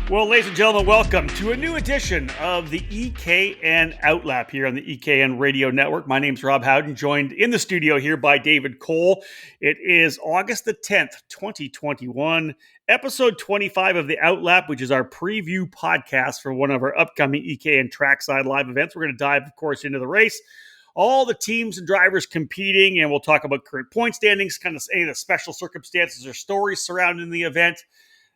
Well, ladies and gentlemen, welcome to a new edition of the EKN OutLap here on the EKN Radio Network. My name's Rob Howden, joined in the studio here by David Cole. It is August the 10th, 2021, episode 25 of the OutLap, which is our preview podcast for one of our upcoming EKN Trackside live events. We're going to dive, of course, into the race, all the teams and drivers competing, and we'll talk about current point standings, kind of any of the special circumstances or stories surrounding the event.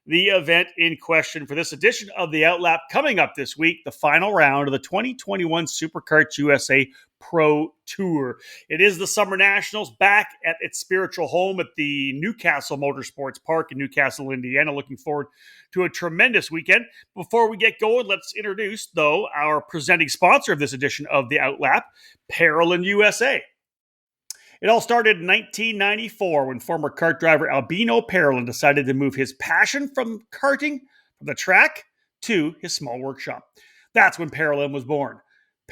The event in question for this edition of the OutLap coming up this week, the final round of the 2021 Superkarts USA Pro Tour. It is the SummerNationals back at its spiritual home at the Newcastle Motorsports Park in Newcastle, Indiana. Looking forward to a tremendous weekend. Before we get going, let's introduce, though, our presenting sponsor of this edition of the OutLap, Parolin USA. It all started in 1994 when former kart driver Albino Parolin decided to move his passion from karting, from the track, to his small workshop. That's when Parolin was born.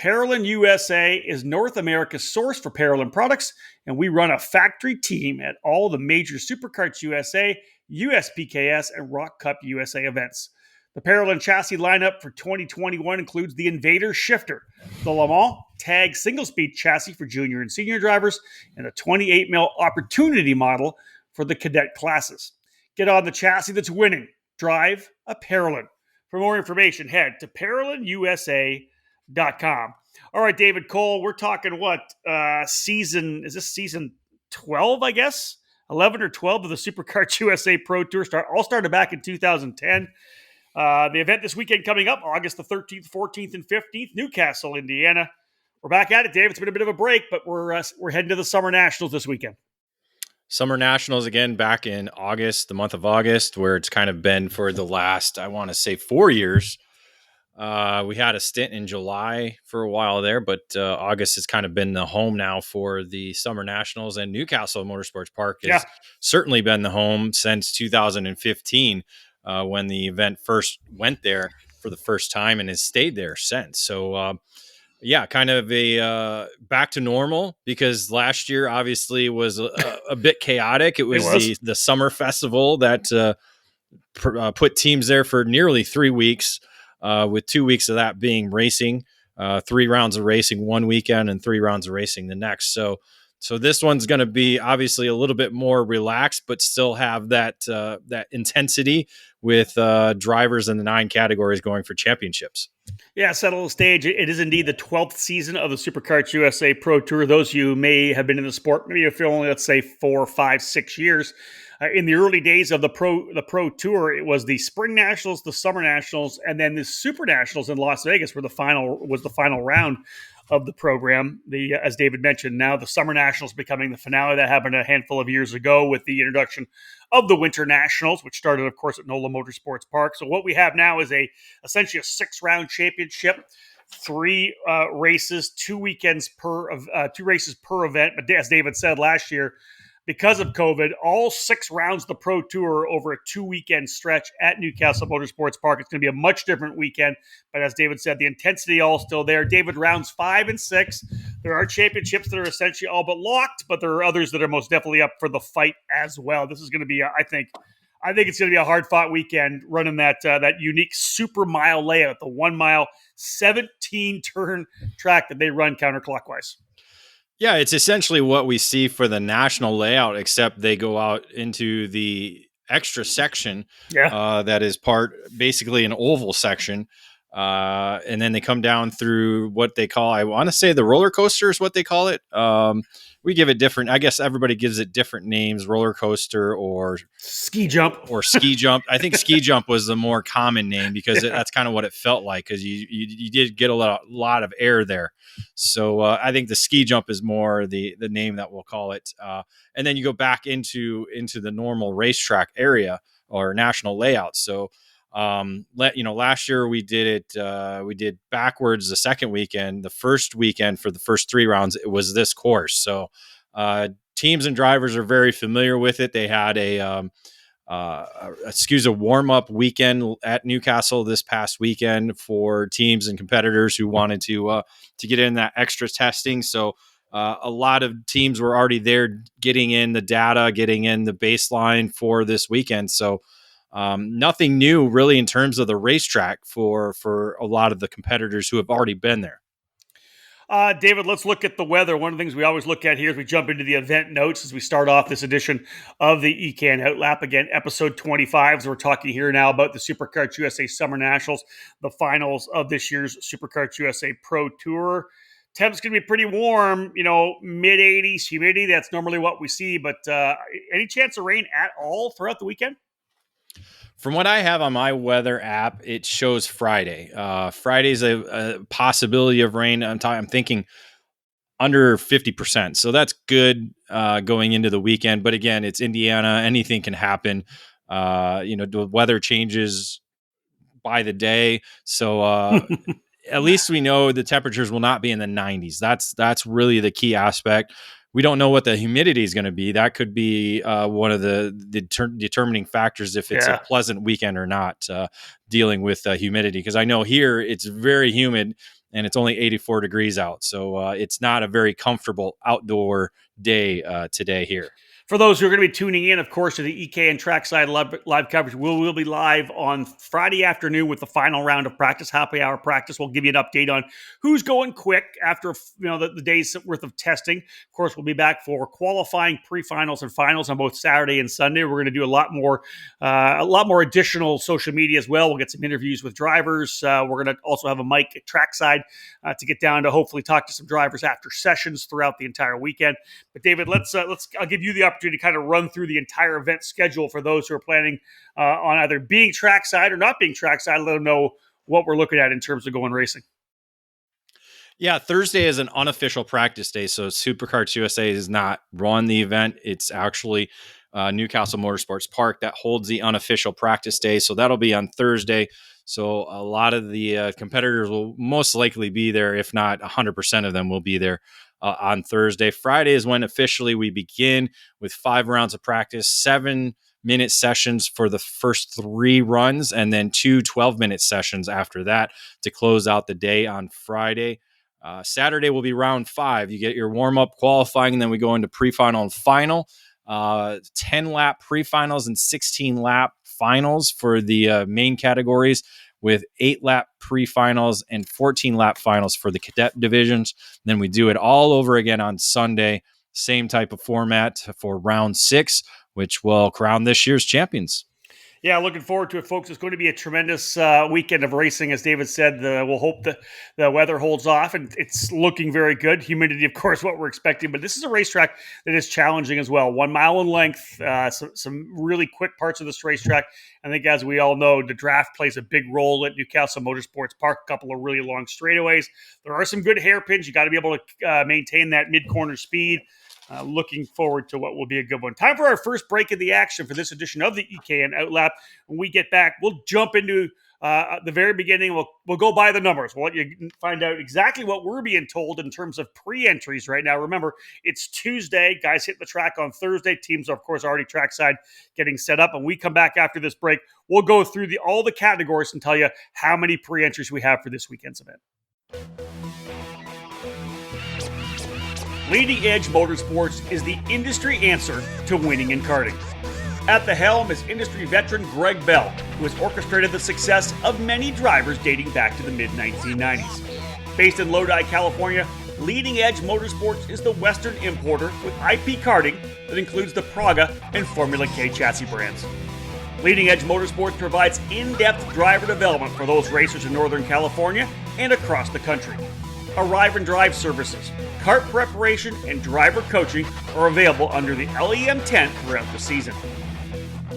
Parolin USA is North America's source for Parolin products, and we run a factory team at all the major Superkarts USA, USPKS, and Rock Cup USA events. The Parolin chassis lineup for 2021 includes the Invader Shifter, the Le Mans Tag single-speed chassis for junior and senior drivers, and the 28mm Opportunity model for the cadet classes. Get on the chassis that's winning. Drive a Parolin. For more information, head to ParolinUSA.com. All right, David Cole, we're talking season 12, I guess? 11 or 12 of the Superkarts USA Pro Tour all started back in 2010. The event this weekend coming up, August the 13th, 14th, and 15th, Newcastle, Indiana. We're back at it, Dave. It's been a bit of a break, but we're heading to the SummerNationals this weekend. SummerNationals again back in August, the month of August, where it's kind of been for the last, I want to say, 4 years. We had a stint in July for a while there, but August has kind of been the home now for the SummerNationals, and Newcastle Motorsports Park has certainly been the home since 2015 when the event first went there for the first time and has stayed there since. So, kind of a back to normal, because last year obviously was a bit chaotic. It was the summer festival that put teams there for nearly 3 weeks, with 2 weeks of that being racing, 3 rounds of racing one weekend and 3 rounds of racing the next. So this one's going to be obviously a little bit more relaxed, but still have that intensity with drivers in the 9 categories going for championships. Yeah, settle the stage. It is indeed the 12th season of the Superkarts USA Pro Tour. Those of you who may have been in the sport, maybe if you're only, let's say, 4, 5, 6 years. In the early days of the Pro Tour, it was the Spring Nationals, the Summer Nationals, and then the Super Nationals in Las Vegas was the final round of the program. As David mentioned, now the Summer Nationals becoming the finale. That happened a handful of years ago with the introduction of the Winter Nationals, which started, of course, at NOLA Motorsports Park. So what we have now is essentially a 6-round championship, 3 races, 2 races per event. But as David said last year, because of COVID, all 6 rounds of the Pro Tour over a 2-weekend stretch at Newcastle Motorsports Park. It's going to be a much different weekend. But as David said, the intensity all still there. David, rounds 5 and 6. There are championships that are essentially all but locked, but there are others that are most definitely up for the fight as well. This is going to be, I think it's going to be a hard-fought weekend running that unique super mile layout, the 1 mile, 17-turn track that they run counterclockwise. Yeah, it's essentially what we see for the national layout, except they go out into the extra section that is basically an oval section. And then they come down through what they call, I want to say the roller coaster is what they call it. We give it different, I guess everybody gives it different names, roller coaster or ski jump. I think ski jump was the more common name because that's kind of what it felt like, because you did get a lot of air there. So I think the ski jump is more the name that we'll call it. And then you go back into the normal racetrack area or national layout. So last year we did backwards the second weekend. The first weekend for the first 3 rounds, it was this course. So teams and drivers are very familiar with it. They had a warm-up weekend at Newcastle this past weekend for teams and competitors who wanted to get in that extra testing. So a lot of teams were already there getting in the data, getting in the baseline for this weekend. So Nothing new really in terms of the racetrack for a lot of the competitors who have already been there. David, let's look at the weather. One of the things we always look at here as we jump into the event notes as we start off this edition of the EKN OutLap. Again, episode 25. So we're talking here now about the Superkarts USA Summer Nationals, the finals of this year's Superkarts USA Pro Tour. Temps going to be pretty warm, mid-80s, humidity. That's normally what we see. But any chance of rain at all throughout the weekend? From what I have on my weather app, it shows Friday. Friday's a possibility of rain. I'm thinking under 50%. So that's good going into the weekend. But again, it's Indiana. Anything can happen. The weather changes by the day. So at least we know the temperatures will not be in the 90s. That's really the key aspect. We don't know what the humidity is going to be. That could be one of the determining factors if it's a pleasant weekend or not, dealing with humidity. Because I know here it's very humid and it's only 84 degrees out. So it's not a very comfortable outdoor day today here. For those who are going to be tuning in, of course, to the EKN Trackside live coverage, we'll be live on Friday afternoon with the final round of practice, happy hour practice. We'll give you an update on who's going quick after the day's worth of testing. Of course, we'll be back for qualifying, pre-finals, and finals on both Saturday and Sunday. We're going to do a lot more additional social media as well. We'll get some interviews with drivers. We're going to also have a mic at Trackside to get down to hopefully talk to some drivers after sessions throughout the entire weekend. But David, I'll give you the opportunity to kind of run through the entire event schedule for those who are planning on either being trackside or not being trackside. Let them know what we're looking at in terms of going racing. Yeah, Thursday is an unofficial practice day, so Superkarts USA does not run the event. It's actually Newcastle Motorsports Park that holds the unofficial practice day, so that'll be on Thursday. So a lot of the competitors will most likely be there, if not 100% of them will be there on Thursday. Friday is when officially we begin with 5 rounds of practice, 7-minute sessions for the first 3 runs, and then 2 12-minute sessions after that to close out the day on Friday. Saturday will be round 5. You get your warm-up, qualifying, and then we go into pre-final and final. 10-lap pre-finals and 16-lap finals for the main categories, with 8-lap pre-finals and 14-lap finals for the cadet divisions. Then we do it all over again on Sunday. Same type of format for round 6, which will crown this year's champions. Yeah, looking forward to it, folks. It's going to be a tremendous weekend of racing. As David said, we'll hope that the weather holds off, and it's looking very good. Humidity, of course, what we're expecting. But this is a racetrack that is challenging as well. 1 mile in length, some really quick parts of this racetrack. I think, as we all know, the draft plays a big role at Newcastle Motorsports Park, a couple of really long straightaways. There are some good hairpins. You got to be able to maintain that mid-corner speed. Looking forward to what will be a good one. Time for our first break of the action for this edition of the EKN OutLap. When we get back, we'll jump into the very beginning. We'll go by the numbers. We'll let you find out exactly what we're being told in terms of pre-entries right now. Remember, it's Tuesday. Guys hit the track on Thursday. Teams are, of course, already trackside getting set up. And we come back after this break. We'll go through all the categories and tell you how many pre-entries we have for this weekend's event. Leading Edge Motorsports is the industry answer to winning in karting. At the helm is industry veteran Greg Bell, who has orchestrated the success of many drivers dating back to the mid-1990s. Based in Lodi, California, Leading Edge Motorsports is the Western importer with IP karting that includes the Praga and Formula K chassis brands. Leading Edge Motorsports provides in-depth driver development for those racers in Northern California and across the country. Arrive and Drive services, kart preparation, and driver coaching are available under the LEM tent throughout the season.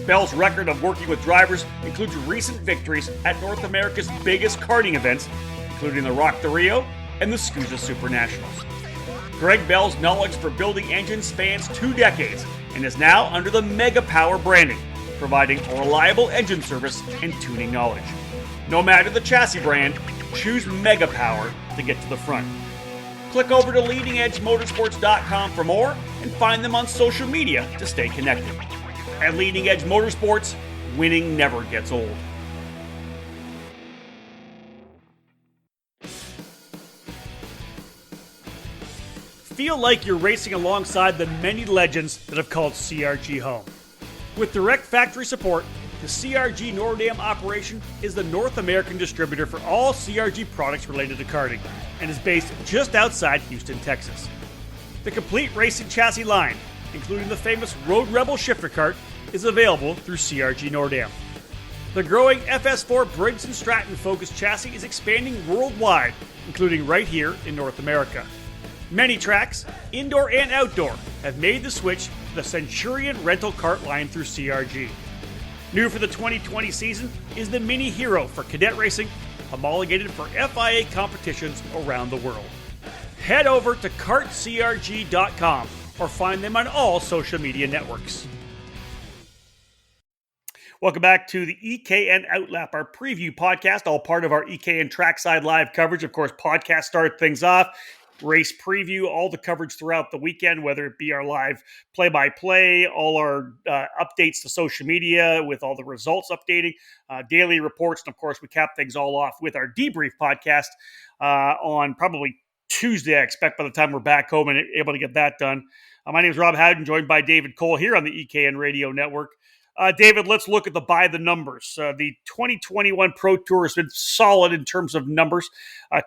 Bell's record of working with drivers includes recent victories at North America's biggest karting events, including the Rock the Rio and the SCUSA SummerNationals. Greg Bell's knowledge for building engines spans 2 decades and is now under the Mega Power branding, providing a reliable engine service and tuning knowledge. No matter the chassis brand, choose Mega Power to get to the front. Click over to leadingedgemotorsports.com for more and find them on social media to stay connected. At Leading Edge Motorsports, winning never gets old. Feel like you're racing alongside the many legends that have called CRG home. With direct factory support, The CRG Nordam operation is the North American distributor for all CRG products related to karting and is based just outside Houston, Texas. The complete racing chassis line, including the famous Road Rebel shifter kart, is available through CRG Nordam. The growing FS4 Briggs & Stratton focused chassis is expanding worldwide, including right here in North America. Many tracks, indoor and outdoor, have made the switch to the Centurion rental kart line through CRG. New for the 2020 season is the Mini Hero for cadet racing, homologated for FIA competitions around the world. Head over to kartcrg.com or find them on all social media networks. Welcome back to the EKN OutLap, our preview podcast, all part of our EKN Trackside live coverage. Of course, podcast started things off. Race preview, all the coverage throughout the weekend, whether it be our live play-by-play, all our updates to social media with all the results updating, daily reports, and of course, we cap things all off with our debrief podcast on probably Tuesday, I expect, by the time we're back home and able to get that done. My name is Rob Howden, joined by David Cole here on the EKN Radio Network. David, let's look at by the numbers. The 2021 Pro Tour has been solid in terms of numbers.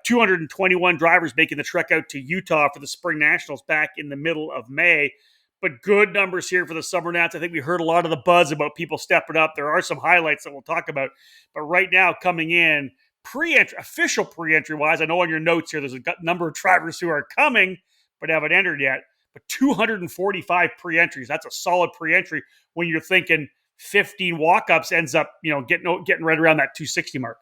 221 drivers making the trek out to Utah for the Spring Nationals back in the middle of May. But good numbers here for the Summer Nats. I think we heard a lot of the buzz about people stepping up. There are some highlights that we'll talk about. But right now, coming in, official pre-entry wise, I know on your notes here, there's a number of drivers who are coming but haven't entered yet. But 245 pre-entries. That's a solid pre-entry when you're thinking 15 walk-ups ends up, getting right around that 260 mark.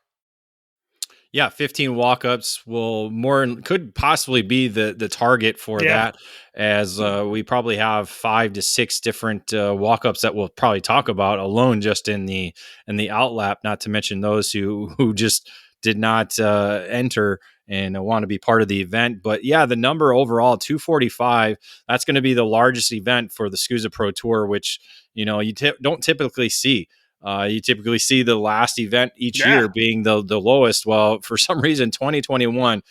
Yeah, 15 walk-ups could possibly be the target for that, as we probably have 5 to 6 different walk-ups that we'll probably talk about alone just in the OutLap, not to mention those who just did not enter and want to be part of the event. But yeah, the number overall, 245, that's going to be the largest event for the SCUSA Pro Tour, which, you don't typically see. You typically see the last event each year being the lowest. Well, for some reason, 2021,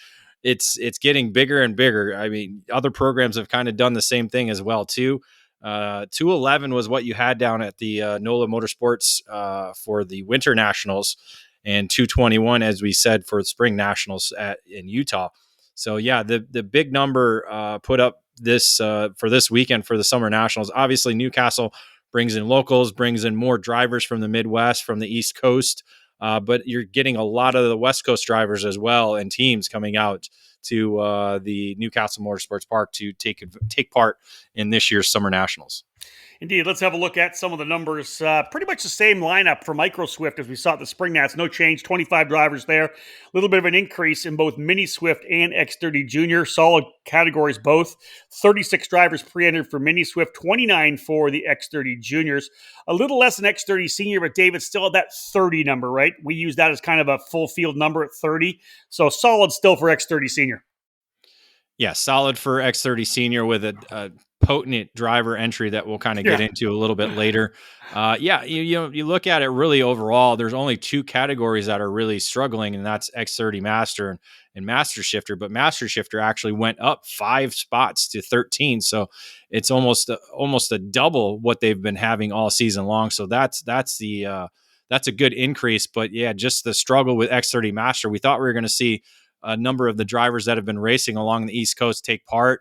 it's getting bigger and bigger. I mean, other programs have kind of done the same thing as well, too. 211 was what you had down at the NOLA Motorsports for the Winter Nationals, and 221, as we said, for the Spring Nationals in Utah. So yeah, the big number put up this for this weekend for the Summer Nationals. Obviously, Newcastle brings in locals, brings in more drivers from the Midwest, from the East Coast, but you're getting a lot of the West Coast drivers as well and teams coming out to the Newcastle Motorsports Park to take part in this year's Summer Nationals. Indeed. Let's have a look at some of the numbers. Pretty much the same lineup for Micro Swift as we saw at the Spring Nats. No change, 25 drivers there. A little bit of an increase in both Mini Swift and X30 Junior. Solid categories both. 36 drivers pre-entered for Mini Swift, 29 for the X30 Juniors. A little less than X30 Senior, but David still at that 30 number, right? We use that as kind of a full field number at 30. So solid still for X30 Senior. Yeah, solid for X30 Senior with a potent driver entry that we'll kind of get into a little bit later. You look at it really overall, there's only 2 categories that are really struggling, and that's X30 Master and Master Shifter. But Master Shifter actually went up 5 spots to 13, so it's almost a double what they've been having all season long. So that's a good increase. But yeah, just the struggle with X30 Master. We thought we were going to see a number of the drivers that have been racing along the East Coast take part.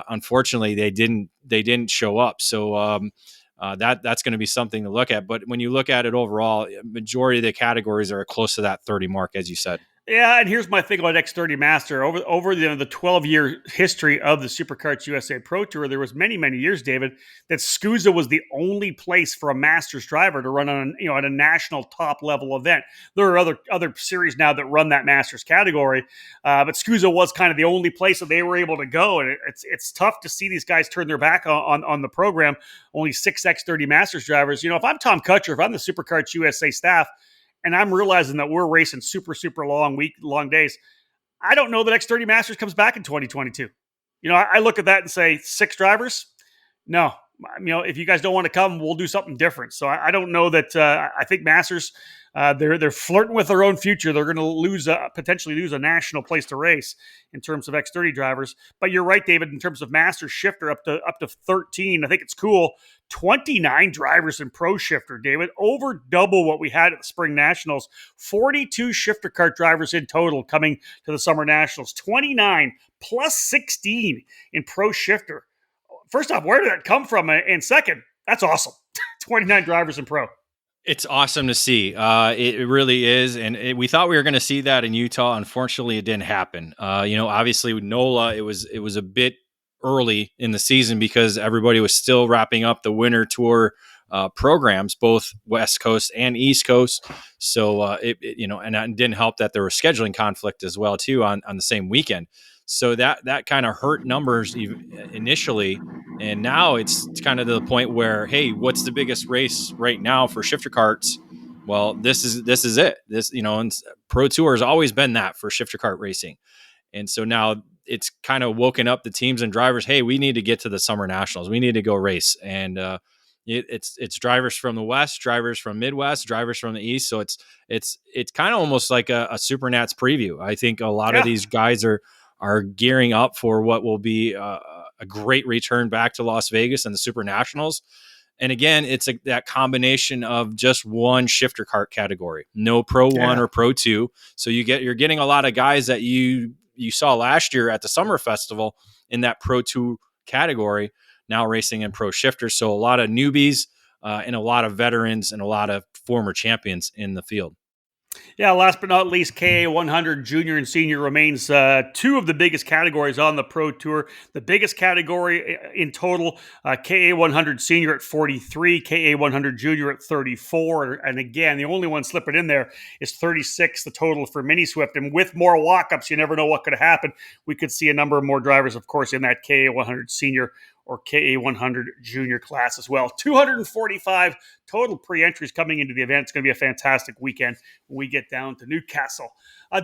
Unfortunately, they didn't show up. So that's going to be something to look at. But when you look at it overall, majority of the categories are close to that 30 mark, as you said. Yeah, and here's my thing about X30 Master. Over the 12-year history of the Superkarts USA Pro Tour, there was many years, David, that SCUSA was the only place for a Masters driver to run on at a national top level event. There are other series now that run that Masters category, but SCUSA was kind of the only place that they were able to go, and it's tough to see these guys turn their back on the program. Only 6 X30 Masters drivers. If I'm Tom Kutcher, if I'm the Superkarts USA staff, and I'm realizing that we're racing super long days, I don't know that X30 Masters comes back in 2022. I look at that and say 6 drivers. No, if you guys don't want to come, we'll do something different. So I don't know that. I think Masters, they're flirting with their own future. They're going to potentially lose a national place to race in terms of X30 drivers. But you're right, David. In terms of Masters shifter, up to 13. I think it's cool. 29 drivers in Pro Shifter, David, over double what we had at the Spring Nationals. 42 shifter kart drivers in total coming to the Summer Nationals. 29 plus 16 in Pro Shifter. First off, where did that come from? And second, that's awesome. 29 drivers in Pro. It's awesome to see. It really is. And we thought we were going to see that in Utah. Unfortunately, it didn't happen. Obviously with NOLA, it was a bit early in the season because everybody was still wrapping up the winter tour programs, both West Coast and East Coast. So, and it didn't help that there was scheduling conflict as well, too, on the same weekend. So that kind of hurt numbers initially. And now it's kind of to the point where, hey, what's the biggest race right now for shifter karts? Well, this is it. And Pro Tour has always been that for shifter kart racing. And so now it's kind of woken up the teams and drivers. Hey, we need to get to the Summer Nationals. We need to go race. And it's drivers from the West, drivers from Midwest, drivers from the East. So it's kind of almost like a Supernats preview. I think a lot of these guys are gearing up for what will be a great return back to Las Vegas and the Super Nationals. And again, it's that combination of just one shifter kart category, no Pro 1 or Pro 2. So you're getting a lot of guys that you saw last year at the Summer Festival in that Pro 2 category, now racing in Pro Shifter. So a lot of newbies and a lot of veterans and a lot of former champions in the field. Yeah, last but not least, KA 100 Junior and Senior remains two of the biggest categories on the Pro Tour. The biggest category in total, KA 100 Senior at 43, KA 100 Junior at 34. And again, the only one slipping in there is 36, the total for Mini Swift. And with more walk-ups, you never know what could happen. We could see a number of more drivers, of course, in that KA 100 Senior or KA 100 Junior class as well. 245 total pre-entries coming into the event. It's going to be a fantastic weekend when we get down to Newcastle.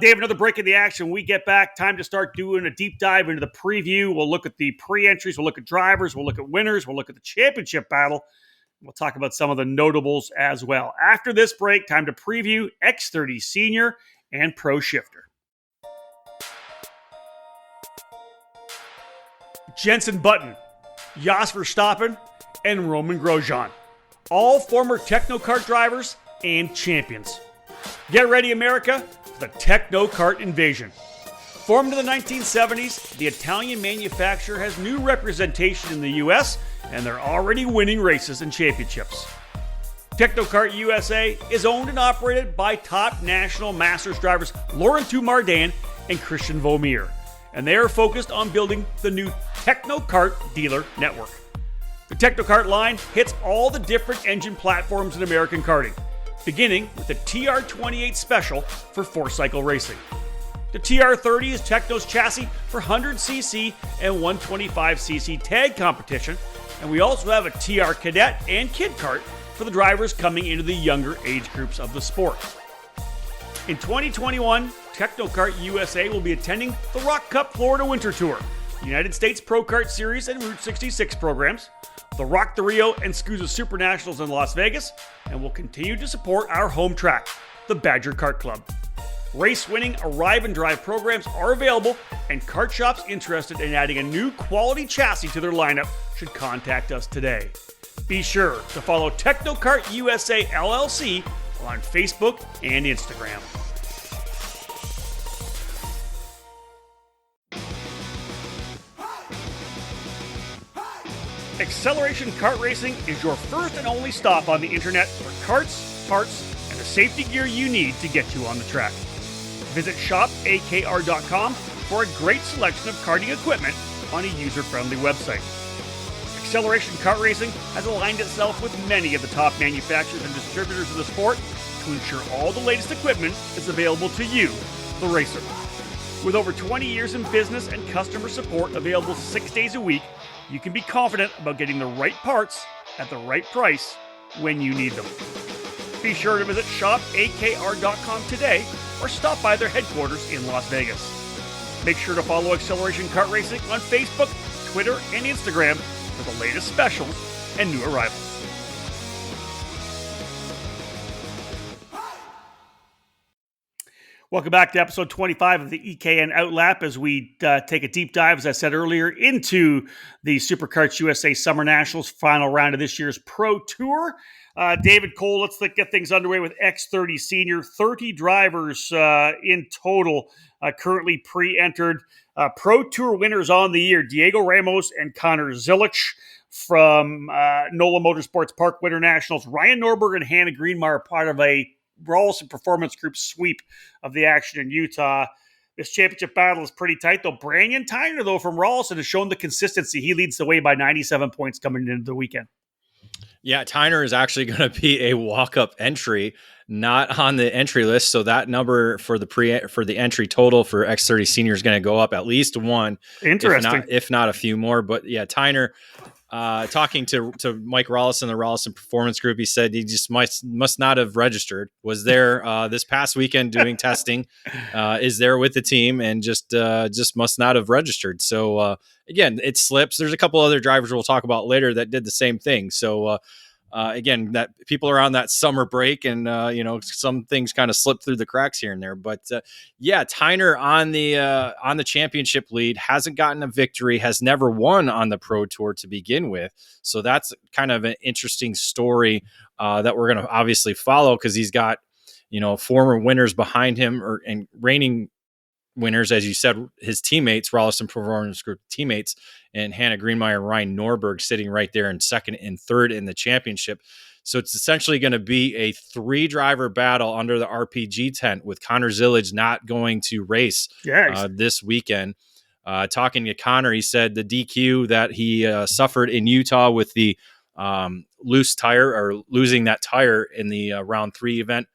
Dave, another break in the action. When we get back, time to start doing a deep dive into the preview. We'll look at the pre-entries. We'll look at drivers. We'll look at winners. We'll look at the championship battle. We'll talk about some of the notables as well. After this break, time to preview X30 Senior and Pro Shifter. Jenson Button, Jos Verstappen, and Roman Grosjean. All former Techno Kart drivers and champions. Get ready, America, for the Techno Kart invasion. Formed in the 1970s, the Italian manufacturer has new representation in the U.S., and they're already winning races and championships. Techno Kart USA is owned and operated by top national Masters drivers Laurent Mardan and Christian Vomir, and they are focused on building the new Techno Kart dealer network. The Techno Kart line hits all the different engine platforms in American karting, beginning with the TR28 Special for 4-cycle racing. The TR30 is Techno's chassis for 100cc and 125cc tag competition, and we also have a TR Cadet and Kid Kart for the drivers coming into the younger age groups of the sport. In 2021, Techno Kart USA will be attending the Rock Cup Florida Winter Tour, United States Pro Kart Series and Route 66 programs, the Rock the Rio and SCUSA Super Nationals in Las Vegas, and will continue to support our home track, the Badger Kart Club. Race-winning Arrive and Drive programs are available, and kart shops interested in adding a new quality chassis to their lineup should contact us today. Be sure to follow Techno Kart USA LLC on Facebook and Instagram. Acceleration Kart Racing is your first and only stop on the internet for karts, parts, and the safety gear you need to get you on the track. Visit shopakr.com for a great selection of karting equipment on a user-friendly website. Acceleration Kart Racing has aligned itself with many of the top manufacturers and distributors in the sport to ensure all the latest equipment is available to you, the racer. With over 20 years in business and customer support available 6 days a week, you can be confident about getting the right parts at the right price when you need them. Be sure to visit shopakr.com today or stop by their headquarters in Las Vegas. Make sure to follow Acceleration Kart Racing on Facebook, Twitter, and Instagram for the latest specials and new arrivals. Welcome back to episode 25 of the EKN OutLap as we take a deep dive, as I said earlier, into the Superkarts USA Summer Nationals final round of this year's Pro Tour. David Cole, let's get things underway with X30 Senior. 30 drivers in total currently pre-entered. Pro Tour winners on the year, Diego Ramos and Connor Zilich from NOLA Motorsports Park Winter Nationals. Ryan Norberg and Hannah Greenmeyer, part of a Rawlson Performance Group sweep of the action in Utah. This championship battle is pretty tight, though. Brandon Tyner, though, from Rawlson has shown the consistency. He leads the way by 97 points coming into the weekend. Yeah, Tyner is actually going to be a walk-up entry, not on the entry list. So that number for the entry total for X30 Senior is going to go up at least one. Interesting. If not a few more. But yeah, Tyner, talking to Mike Rawlson, the Rawlson Performance Group, he said he just must not have registered. Was there this past weekend doing testing, is there with the team, and just must not have registered. So again, it slips. There's a couple other drivers we'll talk about later that did the same thing. So again, that people are on that summer break, and some things kind of slip through the cracks here and there. But yeah, Tyner on the championship lead, hasn't gotten a victory, has never won on the Pro Tour to begin with. So that's kind of an interesting story that we're going to obviously follow, because he's got former winners behind him, and reigning winners, as you said, his teammates, Rawlson Performance Group teammates, and Hannah Greenmeyer and Ryan Norberg sitting right there in second and third in the championship. So it's essentially going to be a 3-driver battle under the RPG tent, with Connor Zilich not going to race this weekend. Talking to Connor, he said the DQ that he suffered in Utah with the loose tire, or losing that tire in the round 3 event,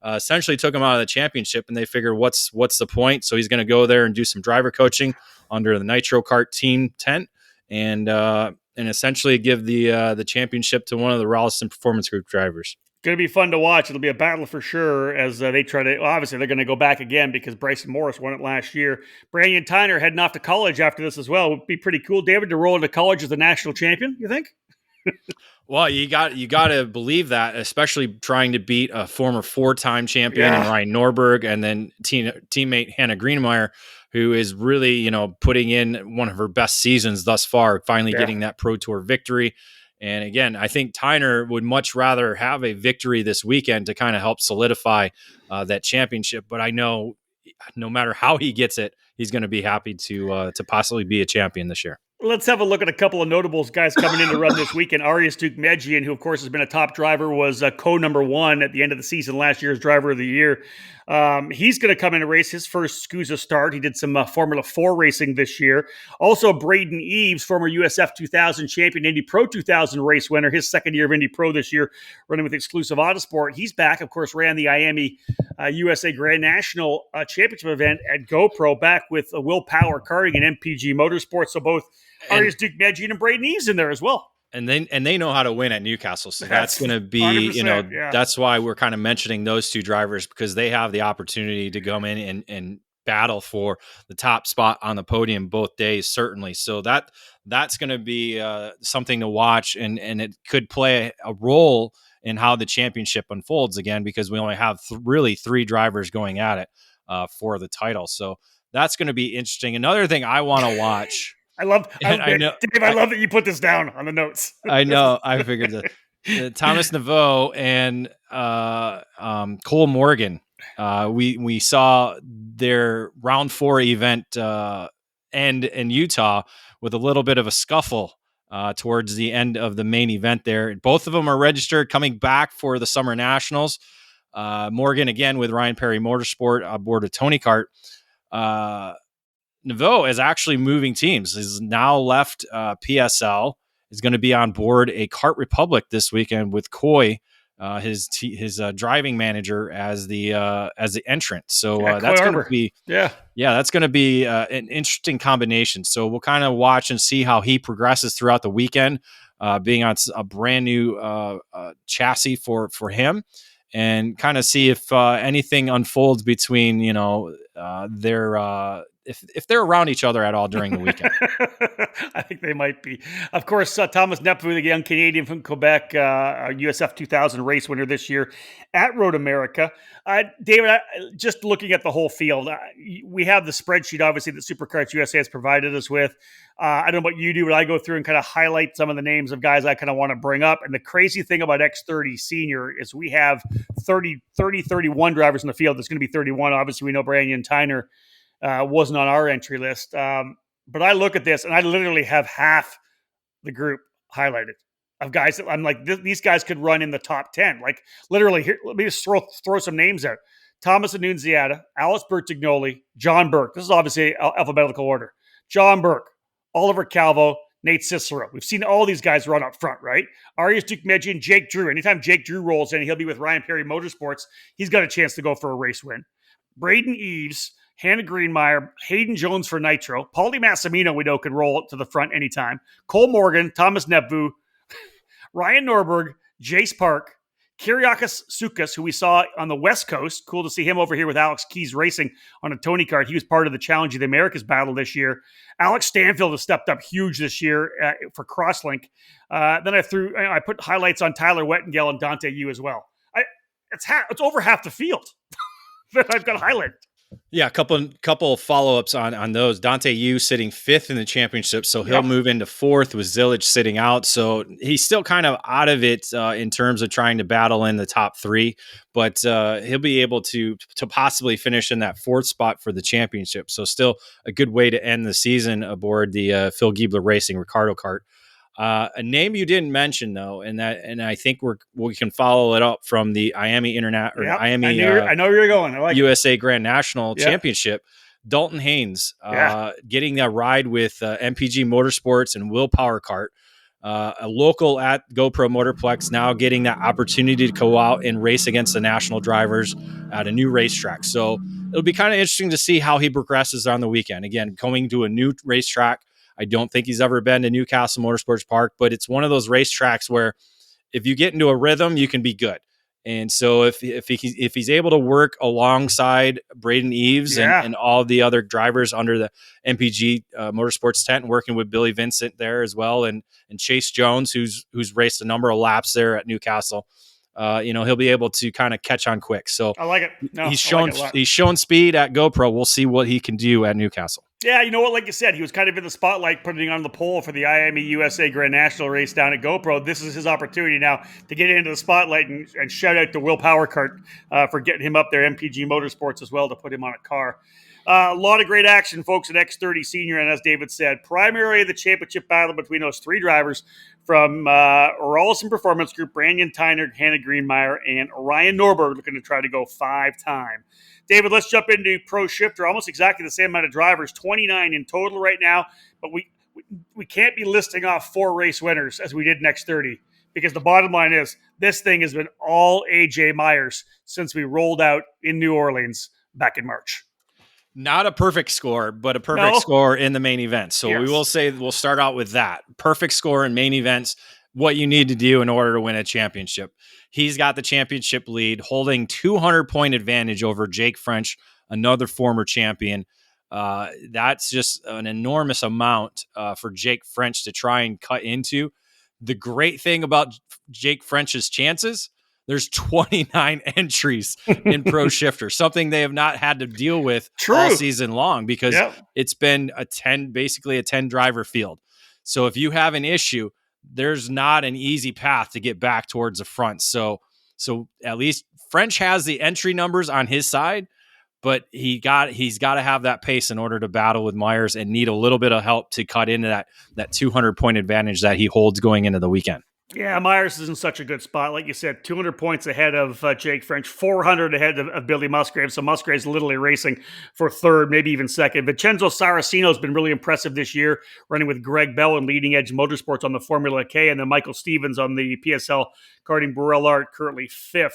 essentially took him out of the championship, and they figured what's the point? So he's going to go there and do some driver coaching under the Nitro Kart team tent, and essentially give the championship to one of the Rawlson Performance Group drivers. Going to be fun to watch. It'll be a battle for sure, as they try to. Obviously, they're going to go back again because Bryson Morris won it last year. Brandon Tyner heading off to college after this as well. Would be pretty cool, David, to roll into college as the national champion. You think? Well, you got to believe that, especially trying to beat a former 4-time champion in Ryan Norberg, and then teammate Hannah Greenmeyer, who is really, putting in one of her best seasons thus far, finally getting that Pro Tour victory. And again, I think Tyner would much rather have a victory this weekend to kind of help solidify that championship. But I know no matter how he gets it, he's going to be happy to possibly be a champion this year. Let's have a look at a couple of notables guys coming in to run this weekend. Arias Dukmejian, who of course has been a top driver, was co-number 1 at the end of the season last year as driver of the year. He's going to come in and race his first SCUSA start. He did some Formula 4 racing this year. Also, Braden Eves, former USF 2000 champion, Indy Pro 2000 race winner, his second year of Indy Pro this year, running with Exclusive Autosport. He's back, of course, ran the IAME USA Grand National Championship event at GoPro, back with Will Power Karting and MPG Motorsports. So both Arias Dukmejian and Braden Eves in there as well. And they know how to win at Newcastle. So that's going to be, that's why we're kind of mentioning those 2 drivers, because they have the opportunity to come in and battle for the top spot on the podium both days, certainly. So that's going to be something to watch, and it could play a role in how the championship unfolds again, because we only have really 3 drivers going at it for the title. So that's going to be interesting. Another thing I want to watch. I love that you put this down on the notes. I know. I figured that Thomas Naveau and Cole Morgan. We saw their round 4 event end in Utah with a little bit of a scuffle towards the end of the main event there. Both of them are registered, coming back for the Summer Nationals. Morgan, again, with Ryan Perry Motorsport aboard a Tony Kart. Naveau is actually moving teams. He's now left PSL. Is going to be on board a Kart Republic this weekend with Coy, his driving manager, as the entrant. So that's going to be that's going to be an interesting combination. So we'll kind of watch and see how he progresses throughout the weekend, being on a brand new chassis for him, and kind of see if anything unfolds between their if they're around each other at all during the weekend. I think they might be. Of course, Thomas Nepveux, the young Canadian from Quebec, USF 2000 race winner this year at Road America. David, just looking at the whole field, we have the spreadsheet, obviously, that Superkarts USA has provided us with. I don't know what you do, but I go through and kind of highlight some of the names of guys I kind of want to bring up. And the crazy thing about X30 Senior is we have 31 drivers in the field. There's going to be 31. Obviously, we know Brandon Tyner wasn't on our entry list. But I look at this, and I literally have half the group highlighted of guys that I'm like, these guys could run in the top 10. Like, literally, here, let me just throw some names out. Thomas Annunziata, Alex Bertignoli, John Burke. This is obviously alphabetical order. John Burke, Oliver Calvo, Nate Cicero. We've seen all these guys run up front, right? Arias Dukmedjian, Jake Drew. Anytime Jake Drew rolls in, he'll be with Ryan Perry Motorsports. He's got a chance to go for a race win. Braden Eves, Hannah Greenmeyer, Hayden Jones for Nitro. Paulie Massimino, we know, can roll to the front anytime. Cole Morgan, Thomas Nepveux, Ryan Norberg, Jace Park, Kyriakis Soukas, who we saw on the West Coast. Cool to see him over here with Alex Keys Racing on a Tony kart. He was part of the Challenge of the Americas battle this year. Alex Stanfield has stepped up huge this year for Crosslink. Then I put highlights on Tyler Wettengel and Dante Yu as well. It's over half the field that I've got highlighted. Yeah, a couple follow-ups on those. Dante Yu sitting 5th in the championship, so he'll move into 4th with Zillage sitting out. So he's still kind of out of it in terms of trying to battle in the top 3, but he'll be able to possibly finish in that 4th spot for the championship. So still a good way to end the season aboard the Phil Giebler Racing Ricardo kart. A name you didn't mention though, and I think we can follow it up from the Miami Internet or Miami. I know where you're going. I like USA Grand National Championship. Dalton Haynes getting a ride with MPG Motorsports and Willpower Kart. A local at GoPro Motorplex now getting that opportunity to go out and race against the national drivers at a new racetrack. So it'll be kind of interesting to see how he progresses on the weekend. Again, going to a new racetrack. I don't think he's ever been to Newcastle Motorsports Park, but it's one of those racetracks where if you get into a rhythm, you can be good. And so if he's able to work alongside Braden Eves and all the other drivers under the MPG Motorsports tent, working with Billy Vincent there as well, and Chase Jones, who's raced a number of laps there at Newcastle, he'll be able to kind of catch on quick. So I like it. He's shown speed at GoPro. We'll see what he can do at Newcastle. Yeah, you know what? Like you said, he was kind of in the spotlight, putting on the pole for the IME USA Grand National race down at GoPro. This is his opportunity now to get into the spotlight, and shout out to Will Power Kart for getting him up there, MPG Motorsports as well, to put him on a car. A lot of great action, folks, at X30 Senior, and as David said, primary of the championship battle between those 3 drivers from Orallison Performance Group, Brandon Tyner, Hannah Greenmeyer, and Ryan Norberg, looking to try to go 5-time. David, let's jump into Pro Shifter. Almost exactly the same amount of drivers, 29 in total right now, but we can't be listing off 4 race winners as we did in X30, because the bottom line is this thing has been all AJ Myers since we rolled out in New Orleans back in March. Not a perfect score, but a perfect score in the main event. So we will say we'll start out with that. Perfect score in main events, what you need to do in order to win a championship. He's got the championship lead, holding 200-point advantage over Jake French, another former champion. That's just an enormous amount for Jake French to try and cut into. The great thing about Jake French's chances, there's 29 entries in Pro Shifter, something they have not had to deal with all season long, because it's been basically a 10 driver field. So if you have an issue, there's not an easy path to get back towards the front. So at least French has the entry numbers on his side, but he's got to have that pace in order to battle with Myers and need a little bit of help to cut into that 200-point advantage that he holds going into the weekend. Yeah, Myers is in such a good spot. Like you said, 200 points ahead of Jake French, 400 ahead of Billy Musgrave. So Musgrave's literally racing for third, maybe even second. Vincenzo Saracino has been really impressive this year, running with Greg Bell and Leading Edge Motorsports on the Formula K, and then Michael Stevens on the PSL Karting Burrell Art, currently 5th.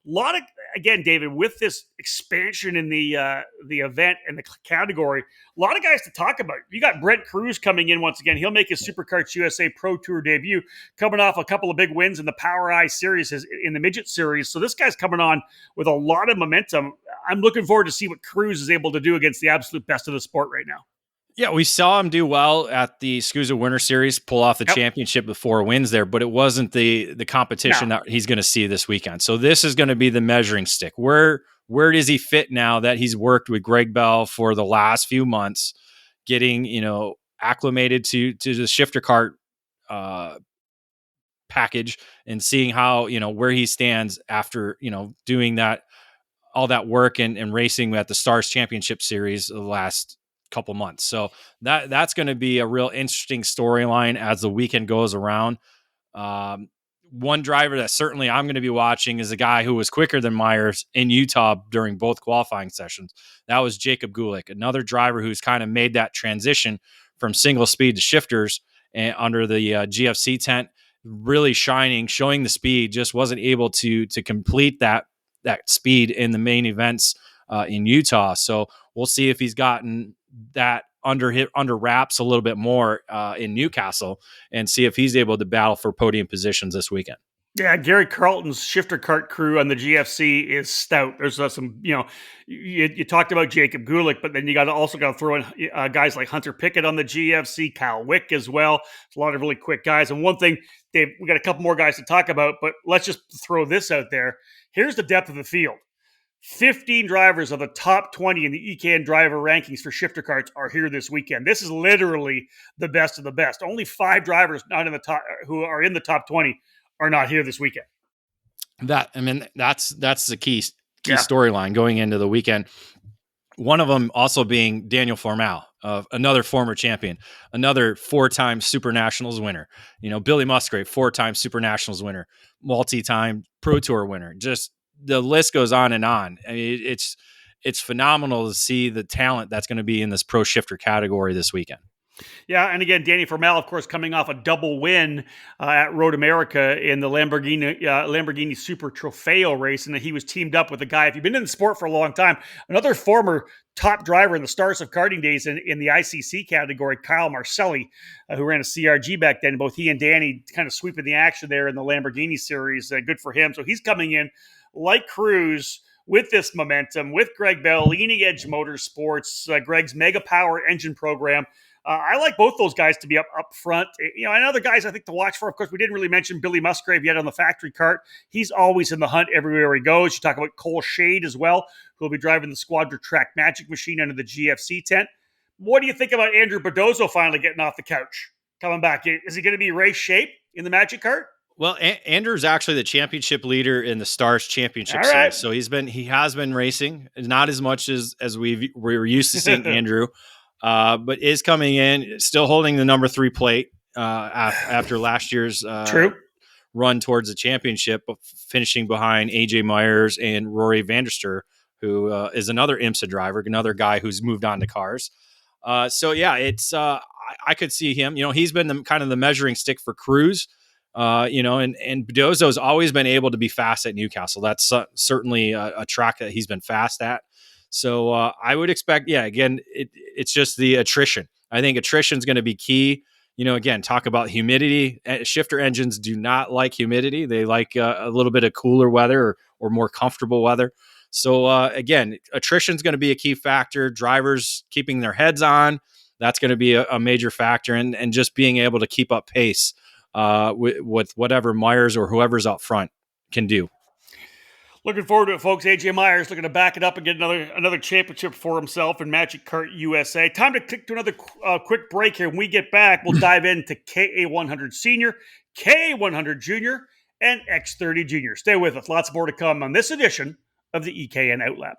A lot of, again, David, with this expansion in the event and the category, a lot of guys to talk about. You got Brent Cruz coming in once again. He'll make his Superkarts USA Pro Tour debut, coming off a couple of big wins in the Power Eye Series, in the Midget Series. So this guy's coming on with a lot of momentum. I'm looking forward to see what Cruz is able to do against the absolute best of the sport right now. Yeah, we saw him do well at the SKUSA Winter Series, pull off the championship with 4 wins there, but it wasn't the competition that he's going to see this weekend. So this is going to be the measuring stick. Where does he fit now that he's worked with Greg Bell for the last few months, getting, acclimated to the shifter kart package and seeing how, where he stands after, doing all that work and racing at the Stars Championship Series the last couple months. So that's going to be a real interesting storyline as the weekend goes around. One driver that certainly I'm going to be watching is a guy who was quicker than Myers in Utah during both qualifying sessions. That was Jacob Gulick, another driver who's kind of made that transition from single speed to shifters and under the GFC tent, really shining, showing the speed, just wasn't able to complete that speed in the main events in Utah. So we'll see if he's gotten that under wraps a little bit more in Newcastle and see if he's able to battle for podium positions this weekend. Yeah, Gary Carlton's shifter kart crew on the GFC is stout. There's some, you talked about Jacob Gulick, but then you also got to throw in guys like Hunter Pickett on the GFC, Kyle Wick as well. It's a lot of really quick guys. And one thing, Dave, we got a couple more guys to talk about, but let's just throw this out there. Here's the depth of the field. 15 drivers of the top 20 in the EKN driver rankings for shifter karts are here this weekend. This is literally the best of the best. Only 5 drivers not in the top who are in the top 20 are not here this weekend. That's the key storyline going into the weekend. One of them also being Daniel Formal, another former champion, another 4-time SummerNationals winner. Billy Musgrave, 4-time SummerNationals winner, multi-time Pro Tour winner. Just the list goes on and on. I mean, it's phenomenal to see the talent that's going to be in this pro shifter category this weekend. Yeah, and again, Danny Formal, of course, coming off a double win at Road America in the Lamborghini Super Trofeo race, and he was teamed up with a guy, if you've been in the sport for a long time, another former top driver in the Stars of Karting days in the ICC category, Kyle Marcelli, who ran a CRG back then. Both he and Danny kind of sweeping the action there in the Lamborghini series. Good for him. So he's coming in like Cruz with this momentum, with Greg Bell, Leading Edge Motorsports, Greg's Mega Power engine program. I like both those guys to be up front. And other guys I think to watch for, of course, we didn't really mention Billy Musgrave yet on the factory kart. He's always in the hunt everywhere he goes. You talk about Cole Shade as well, who will be driving the Squadra Track Magic machine under the GFC tent. What do you think about Andrew Bodozo finally getting off the couch, coming back? Is he going to be race shape in the Magic kart? Well, Andrew's actually the championship leader in the Stars Championship Series. So he has been racing, not as much as we're used to seeing Andrew. But is coming in, still holding the number 3 plate after last year's run towards the championship, finishing behind AJ Myers and Rory Vanderster, who is another IMSA driver, another guy who's moved on to cars. It's I could see him. He's been the measuring stick for Cruz. And Bodozo's always been able to be fast at Newcastle. That's certainly a track that he's been fast at. So I would expect, again, it's just the attrition. I think attrition is going to be key. Again, talk about humidity. Shifter engines do not like humidity. They like a little bit of cooler weather or more comfortable weather. So again, attrition is going to be a key factor. Drivers keeping their heads on, that's going to be a major factor. And just being able to keep up pace with whatever Myers or whoever's up front can do. Looking forward to it, folks. AJ Myers looking to back it up and get another championship for himself in Magic Kart USA. Time to click to another quick break here. When we get back, we'll dive into KA100 Senior, KA100 Junior, and X30 Junior. Stay with us. Lots more to come on this edition of the EKN OutLap.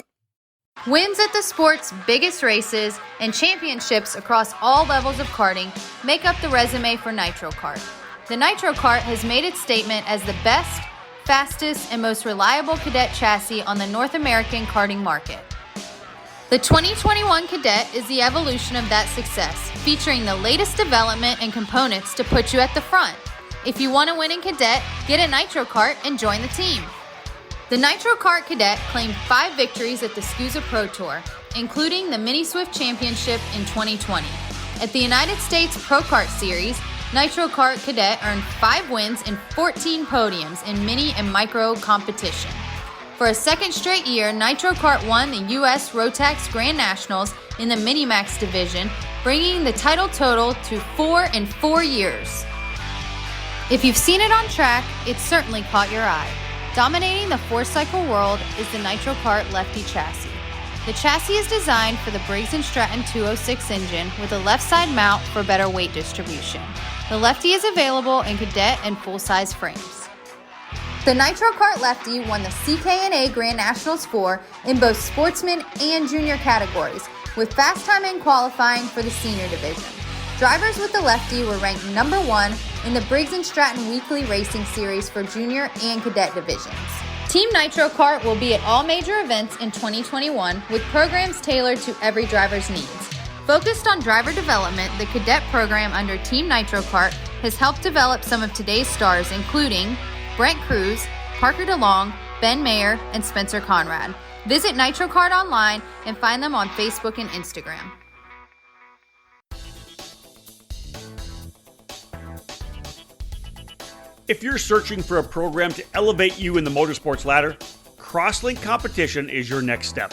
Wins at the sport's biggest races and championships across all levels of karting make up the resume for Nitro Kart. The Nitro Kart has made its statement as the best, fastest, and most reliable cadet chassis on the North American karting market. The 2021 Cadet is the evolution of that success, featuring the latest development and components to put you at the front. If you want to win in Cadet, get a Nitro Kart and join the team. The Nitro Kart Cadet claimed 5 victories at the SKUSA Pro Tour, including the Mini Swift Championship in 2020. At the United States Pro Kart Series, Nitro Kart Cadet earned 5 wins and 14 podiums in mini and micro competition. For a second straight year, Nitro Kart won the U.S. Rotax Grand Nationals in the Minimax division, bringing the title total to 4 in 4 years. If you've seen it on track, it certainly caught your eye. Dominating the four-cycle world is the Nitro Kart Lefty chassis. The chassis is designed for the Briggs & Stratton 206 engine with a left side mount for better weight distribution. The Lefty is available in cadet and full-size frames. The Nitro Kart Lefty won the CKNA Grand Nationals 4 in both sportsman and junior categories, with fast time in qualifying for the senior division. Drivers with the Lefty were ranked number 1 in the Briggs & Stratton Weekly Racing Series for junior and cadet divisions. Team Nitro Kart will be at all major events in 2021 with programs tailored to every driver's needs. Focused on driver development, the cadet program under Team Nitro Kart has helped develop some of today's stars, including Brent Cruz, Parker DeLong, Ben Mayer, and Spencer Conrad. Visit Nitro Kart online and find them on Facebook and Instagram. If you're searching for a program to elevate you in the motorsports ladder, Crosslink Competition is your next step.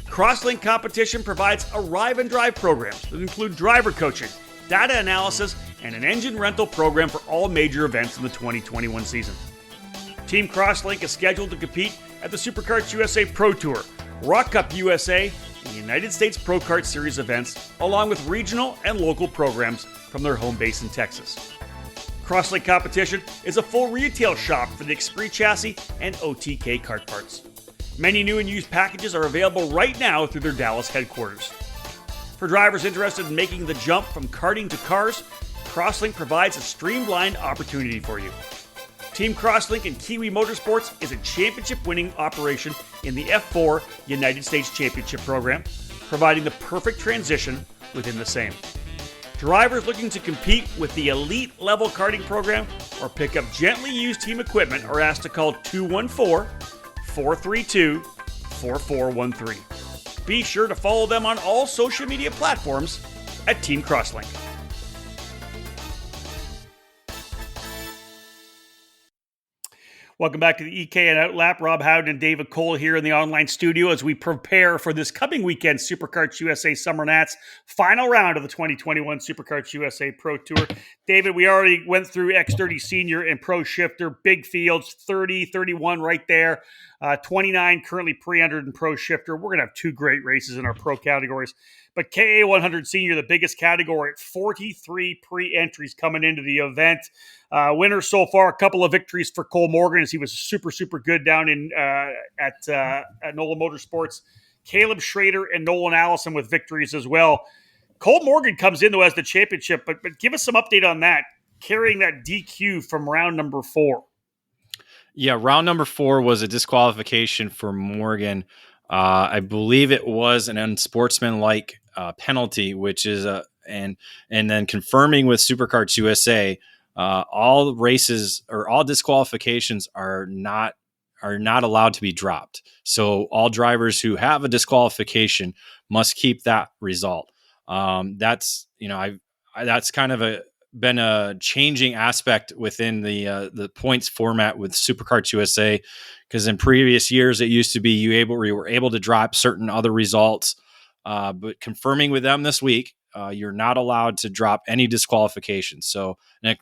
Crosslink Competition provides arrive and drive programs that include driver coaching, data analysis, and an engine rental program for all major events in the 2021 season. Team Crosslink is scheduled to compete at the Superkarts USA Pro Tour, Rock Cup USA, and United States Pro Kart Series events, along with regional and local programs from their home base in Texas. Crosslink Competition is a full retail shop for the Xpree chassis and OTK kart parts. Many new and used packages are available right now through their Dallas headquarters. For drivers interested in making the jump from karting to cars, Crosslink provides a streamlined opportunity for you. Team Crosslink and Kiwi Motorsports is a championship-winning operation in the F4 United States Championship program, providing the perfect transition within the same. Drivers looking to compete with the elite level karting program or pick up gently used team equipment are asked to call 214-432-4413. Be sure to follow them on all social media platforms at Team Crosslink. Welcome back to the EKN OutLap. Rob Howden and David Cole here in the online studio as we prepare for this coming weekend Superkarts USA SummerNats final round of the 2021 Superkarts USA Pro Tour. David, we already went through X30 Senior and Pro Shifter, big fields, 30, 31 right there, 29 currently pre-entered in Pro Shifter. We're going to have two great races in our Pro categories. But KA 100 Senior, the biggest category, at 43 pre-entries coming into the event. Winners so far, a couple of victories for Cole Morgan as he was super, super good down in at NOLA Motorsports. Caleb Schrader and Nolan Allison with victories as well. Cole Morgan comes in, though, as the championship, but give us some update on that, carrying that DQ from round number 4. Yeah, round number 4 was a disqualification for Morgan. I believe it was an unsportsmanlike penalty, which is and then confirming with Superkarts USA, all races or all disqualifications are not allowed to be dropped. So all drivers who have a disqualification must keep that result. That's that's kind of been a changing aspect within the points format with Superkarts USA, because in previous years it used to be you were able to drop certain other results, but confirming with them this week, you're not allowed to drop any disqualifications. So,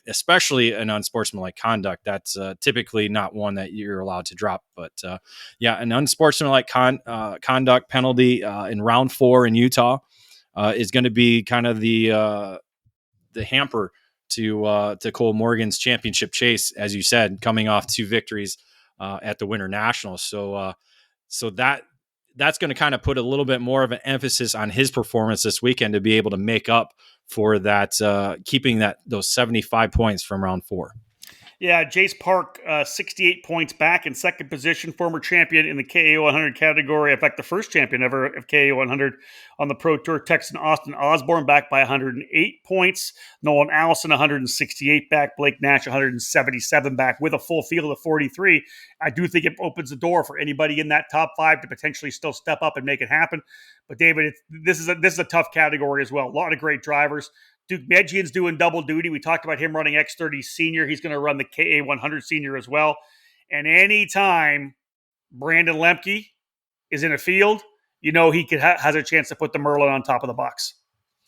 especially an unsportsmanlike conduct, that's typically not one that you're allowed to drop. But an unsportsmanlike conduct penalty in round 4 in Utah is going to be kind of the hamper to Cole Morgan's championship chase, as you said, coming off 2 victories at the Winter Nationals. So that's going to kind of put a little bit more of an emphasis on his performance this weekend to be able to make up for that, keeping those 75 points from round 4. Yeah, Jace Park, 68 points back in second position, former champion in the KA 100 category. In fact, the first champion ever of KA 100 on the Pro Tour. Texan Austin Osborne back by 108 points. Nolan Allison, 168 back. Blake Nash, 177 back with a full field of 43. I do think it opens the door for anybody in that top 5 to potentially still step up and make it happen. But David, this is a tough category as well. A lot of great drivers. Duke Medjian's doing double duty. We talked about him running X30 Senior. He's going to run the KA 100 Senior as well. And anytime Brandon Lemke is in a field, he has a chance to put the Merlin on top of the box.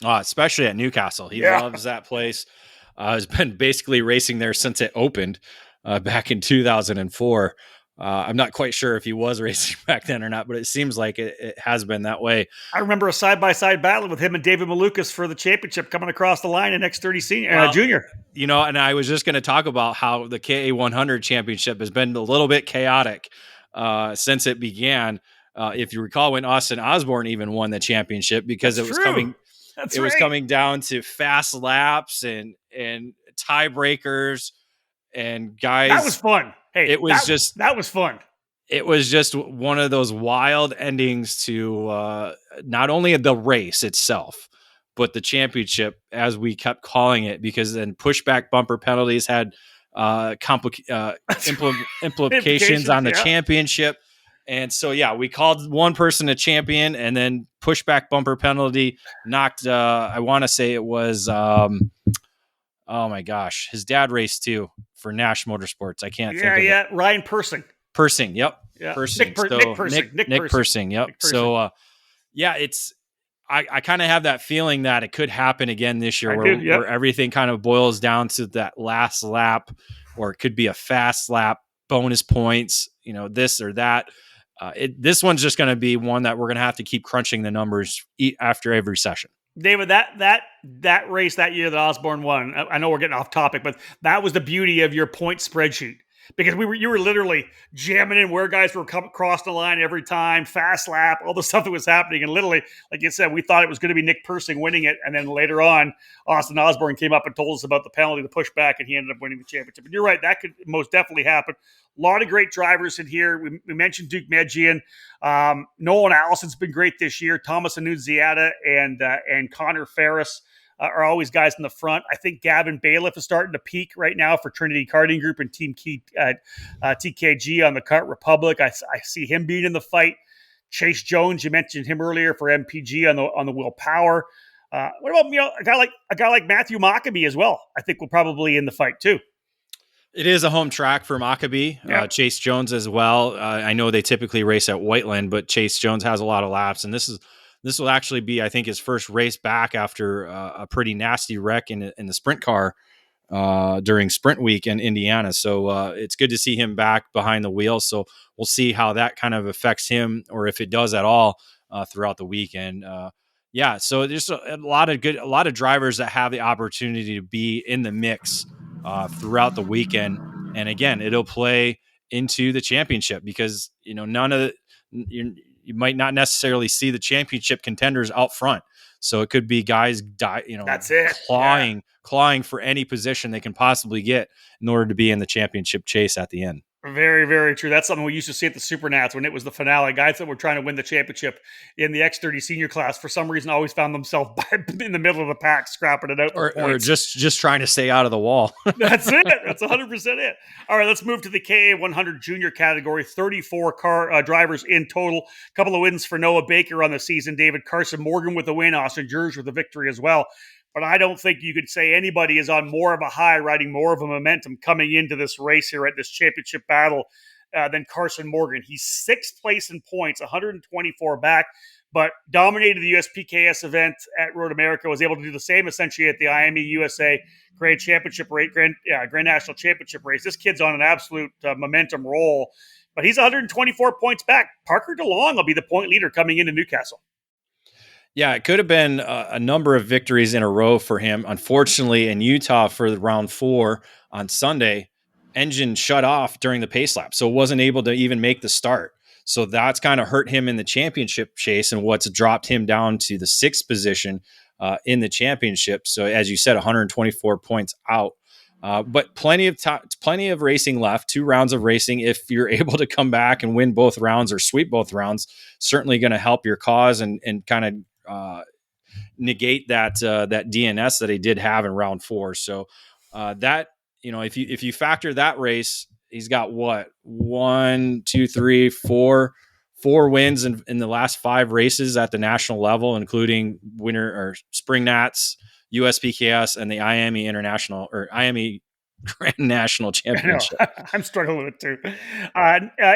Especially at Newcastle. He loves that place. Has been basically racing there since it opened back in 2004. I'm not quite sure if he was racing back then or not, but it seems like it has been that way. I remember a side-by-side battle with him and David Malukas for the championship coming across the line in X30 Junior. And I was just going to talk about how the KA100 championship has been a little bit chaotic since it began. If you recall, when Austin Osborne even won the championship, because That's it was true. coming. That's it was coming down to fast laps and tiebreakers and guys. That was fun. Hey, that was fun. It was just one of those wild endings to not only the race itself, but the championship, as we kept calling it, because then pushback bumper penalties had implications on the championship. And so, we called one person a champion, and then pushback bumper penalty knocked, I want to say it was, oh my gosh, his dad raced too for Nash Motorsports. I can't think of it. Ryan Persing. Yep. Yeah. Persing. Nick Persing. Yep. Nick Persing. So, I kind of have that feeling that it could happen again this year where everything kind of boils down to that last lap, or it could be a fast lap, bonus points, this or that. This one's just going to be one that we're going to have to keep crunching the numbers after every session. David, that race that year that Osborne won, I know we're getting off topic, but that was the beauty of your point spreadsheet. Because you were literally jamming in where guys were crossing the line every time, fast lap, all the stuff that was happening. And literally, like you said, we thought it was going to be Nick Persing winning it. And then later on, Austin Osborne came up and told us about the penalty, the pushback, and he ended up winning the championship. And you're right, that could most definitely happen. A lot of great drivers in here. We mentioned Duke Medjian. Nolan Allison's been great this year. Thomas Annunziata and Connor Ferris are always guys in the front. I think Gavin Bailiff is starting to peak right now for Trinity Karting Group and Team TKG on the Kart Republic. I see him being in the fight. Chase Jones, you mentioned him earlier for MPG on the Will Power. What about a guy like Matthew Maccabee as well? I think we'll probably in the fight too. It is a home track for Maccabee. Chase Jones as well. I know they typically race at Whiteland, but Chase Jones has a lot of laps, and this will actually be, I think, his first race back after a pretty nasty wreck in the sprint car during sprint week in Indiana. So it's good to see him back behind the wheel. So we'll see how that kind of affects him, or if it does at all throughout the weekend. So there's a lot of drivers that have the opportunity to be in the mix throughout the weekend. And again, it'll play into the championship because, you might not necessarily see the championship contenders out front. So it could be guys clawing for any position they can possibly get in order to be in the championship chase at the end. Very, very true. That's something we used to see at the Supernats when it was the finale. Guys that were trying to win the championship in the X30 senior class, for some reason, always found themselves in the middle of the pack, scrapping it out. Or just trying to stay out of the wall. That's it. That's 100% it. All right, let's move to the KA100 junior category. 34 car drivers in total. A couple of wins for Noah Baker on the season. David Carson Morgan with a win. Austin Gers with a victory as well. But I don't think you could say anybody is on more of a high, riding more of a momentum coming into this race here at this championship battle than Carson Morgan. He's sixth place in points, 124 back, but dominated the USPKS event at Road America, was able to do the same essentially at the IME USA Grand Championship race, Grand National Championship race. This kid's on an absolute momentum roll, but he's 124 points back. Parker DeLong will be the point leader coming into Newcastle. Yeah, it could have been a number of victories in a row for him. Unfortunately, in Utah for the round 4 on Sunday, engine shut off during the pace lap, so wasn't able to even make the start. So that's kind of hurt him in the championship chase, and what's dropped him down to the 6th position in the championship. So as you said, 124 points out. But plenty of racing left, 2 rounds of racing. If you're able to come back and win both rounds or sweep both rounds, certainly going to help your cause and kind of negate that DNS that he did have in round 4. So if you factor that race, he's got what, 4 wins in the last 5 races at the national level, including winner or Spring Nats, USPKS, and the IME International or IME Grand National I know. Championship. I'm struggling with it too.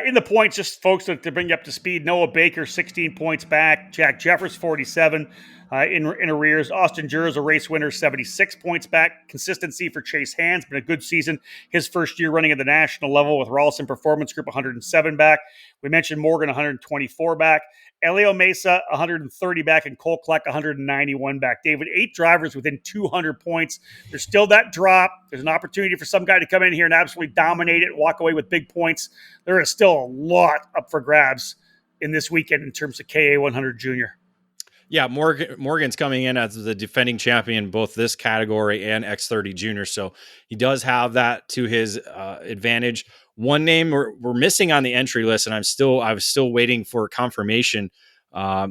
In the points, just folks to bring you up to speed, Noah Baker, 16 points back. Jack Jeffers, 47 in arrears. Austin Jurors, a race winner, 76 points back. Consistency for Chase Hands, been a good season. His first year running at the national level with Rawlson Performance Group, 107 back. We mentioned Morgan, 124 back. Elio Mesa, 130 back, and Cole Kleck, 191 back. David, 8 drivers within 200 points. There's still that drop. There's an opportunity for some guy to come in here and absolutely dominate it, walk away with big points. There is still a lot up for grabs in this weekend in terms of KA 100 Junior. Yeah, Morgan's coming in as the defending champion, both this category and X30 Junior. So he does have that to his advantage. One name we're missing on the entry list, and I was still waiting for confirmation.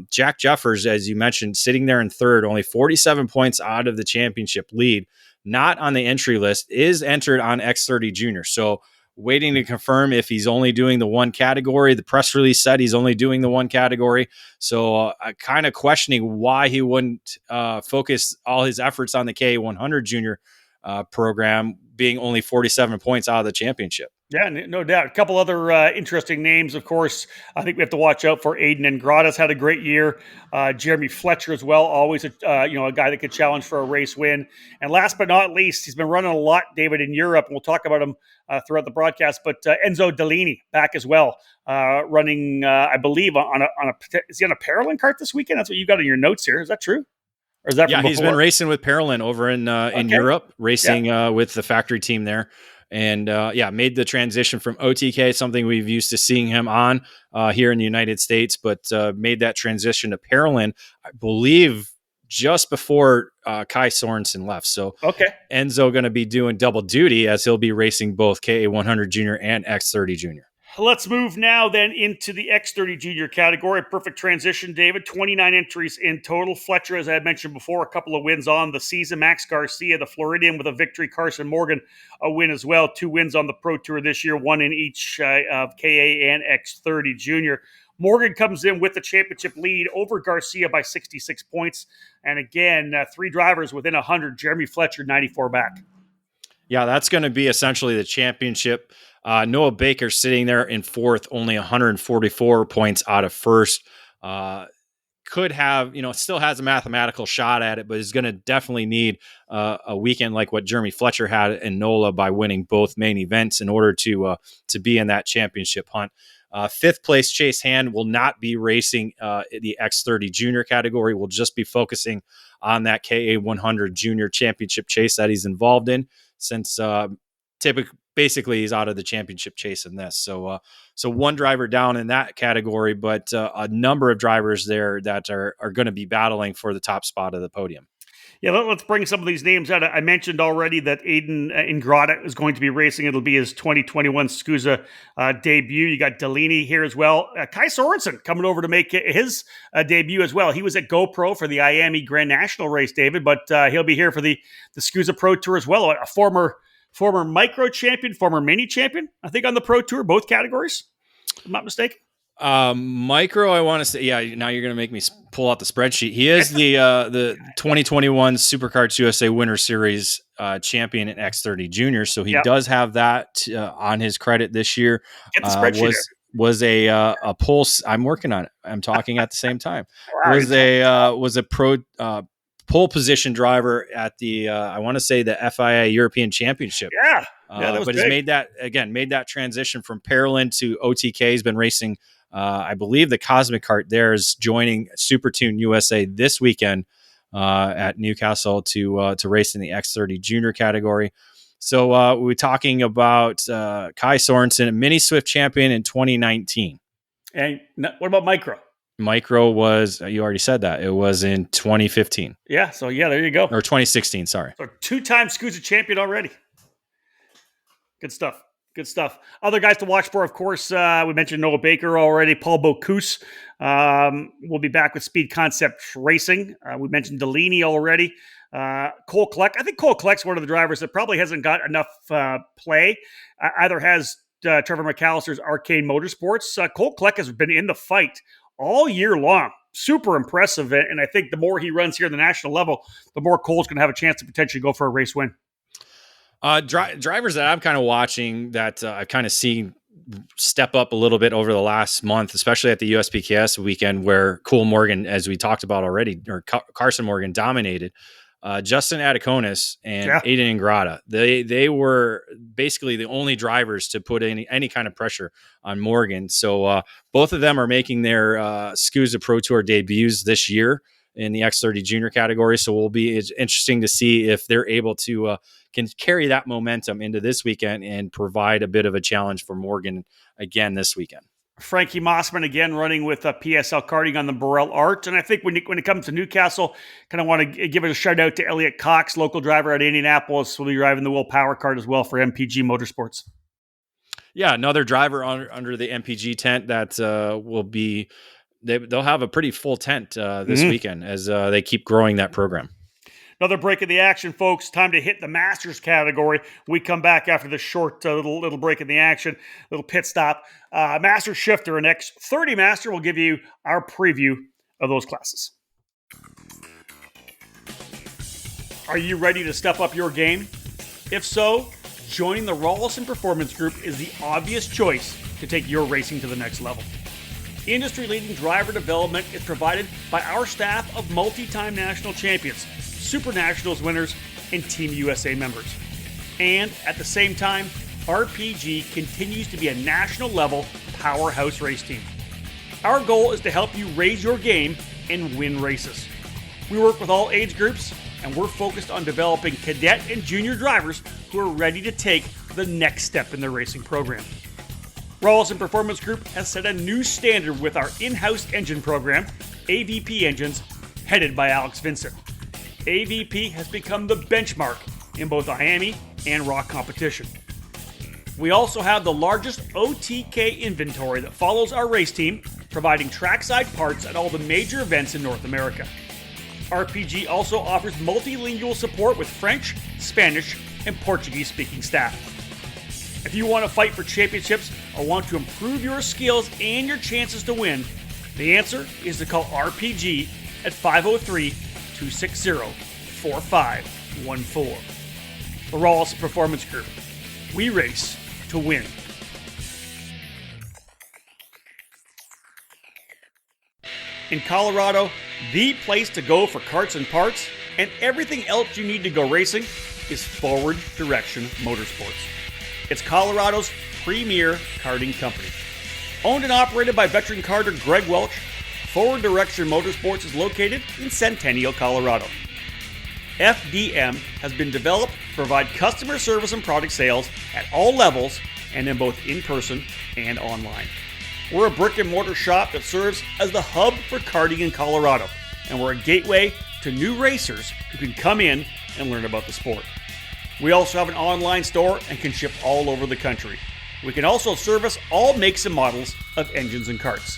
Jack Jeffers, as you mentioned, sitting there in third, only 47 points out of the championship lead, not on the entry list, is entered on X30 Junior. So waiting to confirm if he's only doing the one category. The press release said he's only doing the one category. So kind of questioning why he wouldn't focus all his efforts on the K100 Junior program, being only 47 points out of the championship. Yeah, no doubt. A couple other interesting names, of course. I think we have to watch out for. Aiden Ingrata's had a great year. Jeremy Fletcher as well, always a guy that could challenge for a race win. And last but not least, he's been running a lot, David, in Europe, and we'll talk about him throughout the broadcast. But Enzo Delaney back as well, running, I believe, is he on a Paralympic kart this weekend? That's what you got in your notes here. Is that true? Or is that from he's before? been racing with Paralympic over in Europe, racing with the factory team there. And made the transition from OTK, something we've used to seeing him on here in the United States, but made that transition to Paralympic, I believe, just before Kai Sorensen left. So Enzo going to be doing double duty as he'll be racing both KA100 Junior and X30 Junior. Let's move now then into the X30 Junior category. Perfect transition, David. 29 entries in total. Fletcher, as I had mentioned before, a couple of wins on the season. Max Garcia, the Floridian, with a victory. Carson Morgan, a win as well. 2 wins on the Pro Tour this year, 1 in each of KA and X30 Junior. Morgan comes in with the championship lead over Garcia by 66 points. And again, 3 drivers within 100. Jeremy Fletcher, 94 back. Yeah, that's going to be essentially the championship. Noah Baker sitting there in fourth, only 144 points out of first. Could have, still has a mathematical shot at it, but is going to definitely need a weekend like what Jeremy Fletcher had in NOLA by winning both main events in order to be in that championship hunt. 5th place Chase Hand will not be racing the X30 Junior category. We'll just be focusing on that KA100 Junior championship chase that he's involved in, since basically he's out of the championship chase in this. So 1 driver down in that category, but a number of drivers there that are going to be battling for the top spot of the podium. Yeah, let's bring some of these names out. I mentioned already that Aiden Ingrata is going to be racing. It'll be his 2021 SCUSA debut. You got Delaney here as well. Kai Sorensen coming over to make his debut as well. He was at GoPro for the Miami Grand National race, David, but he'll be here for the SCUSA Pro Tour as well. A former micro champion, former mini champion, I think, on the Pro Tour, both categories, if I'm not mistaken. Micro, I want to say, now you're going to make me pull out the spreadsheet. He is the 2021 Superkarts USA Winter Series champion in X30 Junior, so he does have that on his credit this year. Get the spreadsheet. Was a pulse. I'm working on it. I'm talking at the same time. Was a pro pole position driver at the I want to say the FIA European Championship. That was but big. Has made that transition from Paralympic to OTK. He's been racing. I believe the Cosmic Kart there is joining Supertune USA this weekend at Newcastle to race in the X30 Junior category. So we're talking about Kai Sorensen, mini Swift champion in 2019. And what about Micro? Micro was, you already said that. It was in 2015. Yeah, so there you go. Or 2016, sorry. So 2-time SCUSA champion already. Good stuff. Other guys to watch for, of course, we mentioned Noah Baker already. Paul Bocuse will be back with Speed Concept Racing. We mentioned Delaney already. Cole Kleck. I think Cole Kleck's one of the drivers that probably hasn't got enough play. Either has Trevor McAllister's Arcade Motorsports. Cole Kleck has been in the fight all year long. Super impressive. And I think the more he runs here at the national level, the more Cole's going to have a chance to potentially go for a race win. Drivers that I'm kind of watching that I've kind of seen step up a little bit over the last month, especially at the USPKS weekend where Cole Morgan, as we talked about already, or Carson Morgan dominated. Justin Adiconis and Aiden Ingrata. They were basically the only drivers to put any kind of pressure on Morgan. So both of them are making their SCUSA Pro Tour debuts this year in the X30 junior category. So it's interesting to see if they're able to can carry that momentum into this weekend and provide a bit of a challenge for Morgan again this weekend. Frankie Mossman again running with PSL Karting on the Burrell Art. And I think when it comes to Newcastle, kind of want to give it a shout out to Elliot Cox, local driver at Indianapolis. Will be driving the Will Power Kart as well for MPG Motorsports. Yeah, another driver under the MPG tent that will be, they'll have a pretty full tent this weekend as they keep growing that program. Another break in the action, folks. Time to hit the Masters category. We come back after the short little break in the action, little pit stop. Master Shifter, an X30 Master, will give you our preview of those classes. Are you ready to step up your game? If so, joining the Rawlison Performance Group is the obvious choice to take your racing to the next level. Industry-leading driver development is provided by our staff of multi-time national champions, SummerNationals winners, and Team USA members. And at the same time, RPG continues to be a national-level powerhouse race team. Our goal is to help you raise your game and win races. We work with all age groups, and we're focused on developing cadet and junior drivers who are ready to take the next step in their racing program. Rawlison Performance Group has set a new standard with our in-house engine program, AVP Engines, headed by Alex Vincent. AVP has become the benchmark in both IAME and ROC competition. We also have the largest OTK inventory that follows our race team, providing trackside parts at all the major events in North America. RPG also offers multilingual support with French, Spanish, and Portuguese-speaking staff. If you want to fight for championships or want to improve your skills and your chances to win, the answer is to call RPG at 503-260-4514. The Rawlison Performance Group. We race to win. In Colorado, the place to go for karts and parts and everything else you need to go racing is Forward Direction Motorsports. It's Colorado's premier karting company. Owned and operated by veteran karter Greg Welch, Forward Direction Motorsports is located in Centennial, Colorado. FDM has been developed to provide customer service and product sales at all levels and in both in-person and online. We're a brick and mortar shop that serves as the hub for karting in Colorado, and we're a gateway to new racers who can come in and learn about the sport. We also have an online store and can ship all over the country. We can also service all makes and models of engines and karts.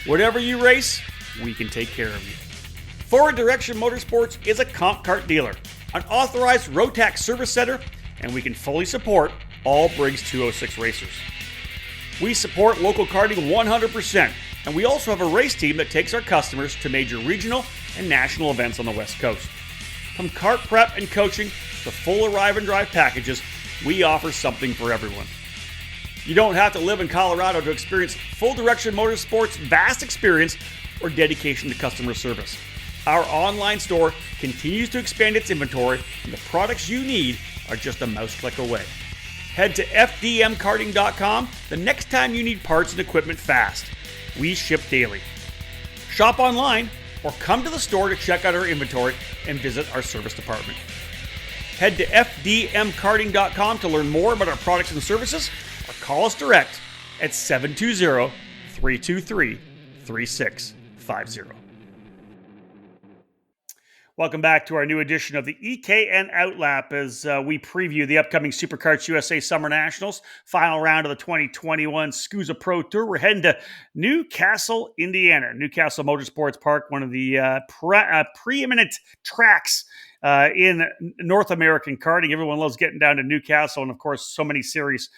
Whatever you race, we can take care of you. Forward Direction Motorsports is a comp kart dealer, an authorized Rotax service center, and we can fully support all Briggs 206 racers. We support local karting 100%, and we also have a race team that takes our customers to major regional and national events on the West Coast. From kart prep and coaching to full arrive and drive packages, we offer something for everyone. You don't have to live in Colorado to experience Full Direction Motorsports' vast experience or dedication to customer service. Our online store continues to expand its inventory, and the products you need are just a mouse click away. Head to fdmkarting.com the next time you need parts and equipment fast. We ship daily. Shop online or come to the store to check out our inventory and visit our service department. Head to fdmkarting.com to learn more about our products and services or call us direct at 720-323-3650. Welcome back to our new edition of the EKN OutLap as we preview the upcoming Superkarts USA Summer Nationals, final round of the 2021 SCUSA Pro Tour. We're heading to Newcastle, Indiana. Newcastle Motorsports Park, one of the preeminent tracks in North American karting. Everyone loves getting down to Newcastle, and of course, so many series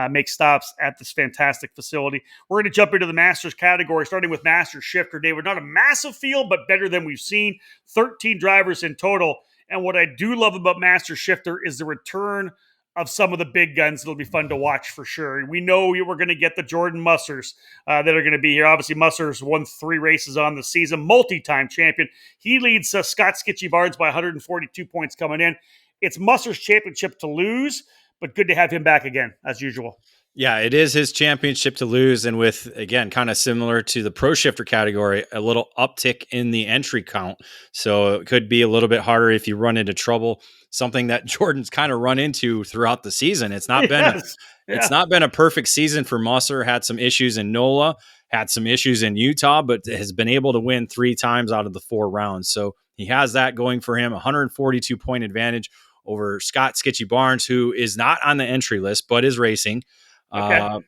make stops at this fantastic facility. We're going to jump into the Masters category, starting with Master Shifter. David, not a massive field, but better than we've seen. 13 drivers in total. And what I do love about Master Shifter is the return of some of the big guns. It'll be fun to watch for sure. We know we're going to get the Jordan Mussers that are going to be here. Obviously, Mussers won 3 races on the season, multi-time champion. He leads Scott Skitchy Barnes by 142 points coming in. It's Mussers' championship to lose, but good to have him back again, as usual. Yeah, it is his championship to lose. And with, again, kind of similar to the pro shifter category, a little uptick in the entry count. So it could be a little bit harder if you run into trouble, something that Jordan's kind of run into throughout the season. It's not been it's not been a perfect season for Musser. Had some issues in NOLA, had some issues in Utah, but has been able to win 3 times out of the 4 rounds. So he has that going for him, 142 point advantage over Scott Skitchy Barnes, who is not on the entry list, but is racing. Okay.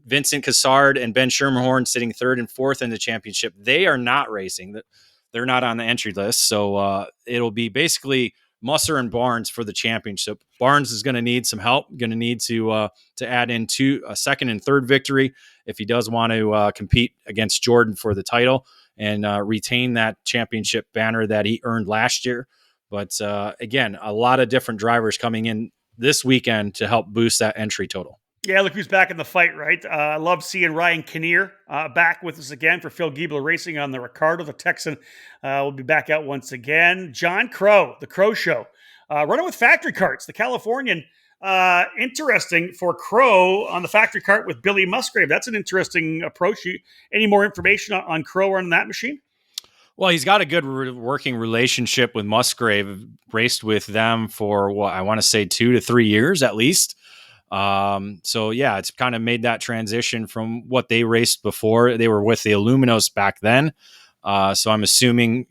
Vincent Cassard and Ben Schermerhorn sitting 3rd and 4th in the championship. They are not racing. They're not on the entry list. So it'll be basically Musser and Barnes for the championship. Barnes is going to need some help, going to need to add in a 2nd and 3rd victory if he does want to compete against Jordan for the title and retain that championship banner that he earned last year. But again, a lot of different drivers coming in this weekend to help boost that entry total. Yeah, look who's back in the fight, right? I love seeing Ryan Kinnear back with us again for Phil Giebler Racing on the Ricardo. The Texan will be back out once again. John Crow, the Crow Show, running with Factory Karts, the Californian. Interesting for Crow on the Factory Kart with Billy Musgrave. That's an interesting approach. Any more information on Crow running that machine? Well, he's got a good working relationship with Musgrave. Raced with them for, I want to say 2 to 3 years at least. So yeah, it's kind of made that transition from what they raced before. They were with the Illuminos back then. So I'm assuming,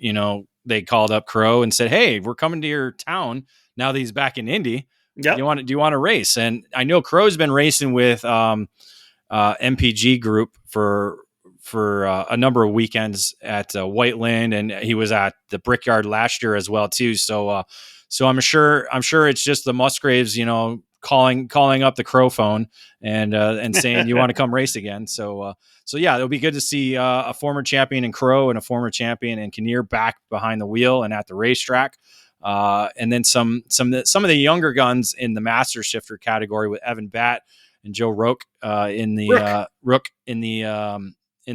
they called up Crow and said, "Hey, we're coming to your town now that he's back in Indy. Yep. Do you want to race?" And I know Crow's been racing with, MPG Group for a number of weekends at Whiteland, and he was at the Brickyard last year as well too. So I'm sure it's just the Musgraves, calling up the Crow phone and saying, "You want to come race again?" So yeah, it'll be good to see a former champion in Crow and a former champion in Kinnear back behind the wheel and at the racetrack. And then some of the younger guns in the master shifter category with Evan Batt and Joe Rook in the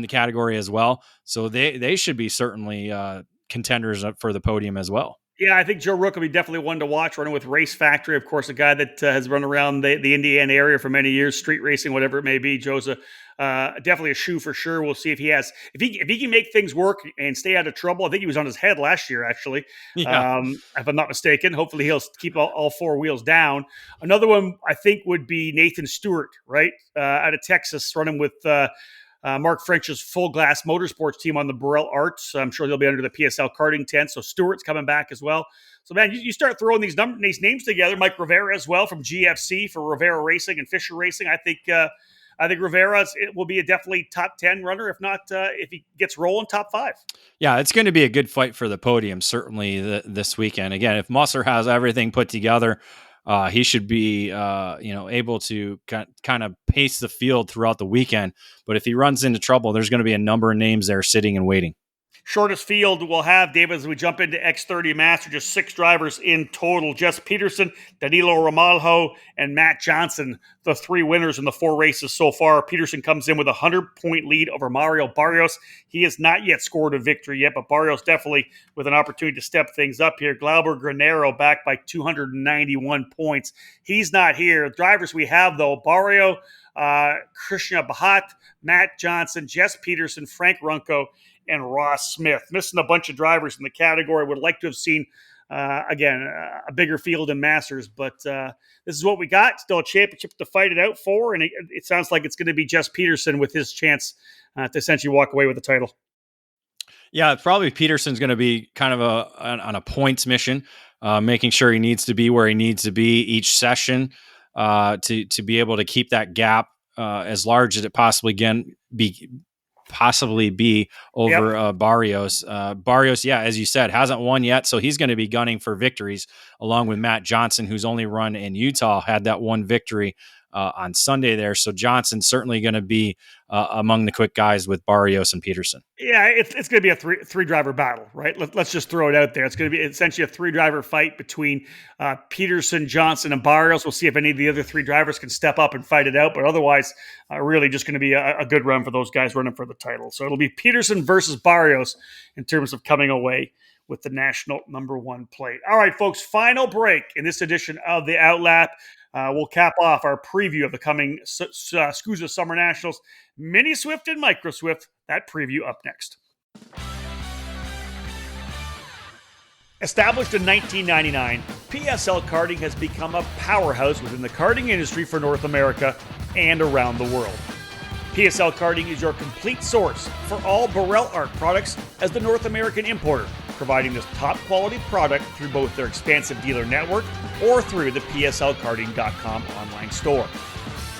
category as well. So they should be certainly contenders for the podium as well. Yeah, I think Joe Rook will be definitely one to watch, running with Race Factory. Of course, a guy that has run around the Indiana area for many years, street racing, whatever it may be. Joe's definitely a shoe for sure. We'll see if he can make things work and stay out of trouble. I think he was on his head last year, actually, if I'm not mistaken. Hopefully he'll keep all 4 wheels down. Another one I think would be Nathan Stewart, right, out of Texas, running with Mark French's Full Glass Motorsports team on the Burrell Arts. I'm sure he'll be under the PSL karting tent. So Stewart's coming back as well. So, man, you start throwing these names together. Mike Rivera as well from GFC for Rivera Racing and Fisher Racing. I think Rivera will be a definitely top 10 runner, if not, if he gets rolling, top 5. Yeah, it's going to be a good fight for the podium, certainly this weekend. Again, if Musser has everything put together, he should be, able to kind of pace the field throughout the weekend. But if he runs into trouble, there's going to be a number of names there sitting and waiting. Shortest field we'll have, David, as we jump into X30 Master, just 6 drivers in total. Jess Peterson, Danilo Ramalho, and Matt Johnson, the 3 winners in the 4 races so far. Peterson comes in with a 100-point lead over Mario Barrios. He has not yet scored a victory yet, but Barrios definitely with an opportunity to step things up here. Glauber Granero back by 291 points. He's not here. The drivers we have, though, Barrio, Krishna Bhatt, Matt Johnson, Jess Peterson, Frank Runco, and Ross Smith. Missing a bunch of drivers in the category. Would like to have seen, a bigger field in Masters, but this is what we got. Still a championship to fight it out for, and it sounds like it's going to be Jess Peterson with his chance to essentially walk away with the title. Yeah, probably Peterson's going to be kind of on a points mission, making sure he needs to be where he needs to be each session to be able to keep that gap as large as it possibly can be over Barrios. Barrios, as you said, hasn't won yet, so he's going to be gunning for victories along with Matt Johnson, who's only run in Utah, had that one victory on Sunday there. So Johnson's certainly going to be among the quick guys with Barrios and Peterson. Yeah, it's going to be a three driver battle, right? Let's just throw it out there. It's going to be essentially a 3-driver fight between Peterson, Johnson, and Barrios. We'll see if any of the other 3 drivers can step up and fight it out. But otherwise, really just going to be a good run for those guys running for the title. So it'll be Peterson versus Barrios in terms of coming away with the national number 1 plate. All right, folks, final break in this edition of the OutLap. We'll cap off our preview of the coming SCUSA Summer Nationals, Mini Swift and Micro Swift. That preview up next. Established in 1999, PSL Karting has become a powerhouse within the karting industry for North America and around the world. PSL Karting is your complete source for all Burrell Art products as the North American importer, providing this top quality product through both their expansive dealer network or through the PSLkarting.com online store.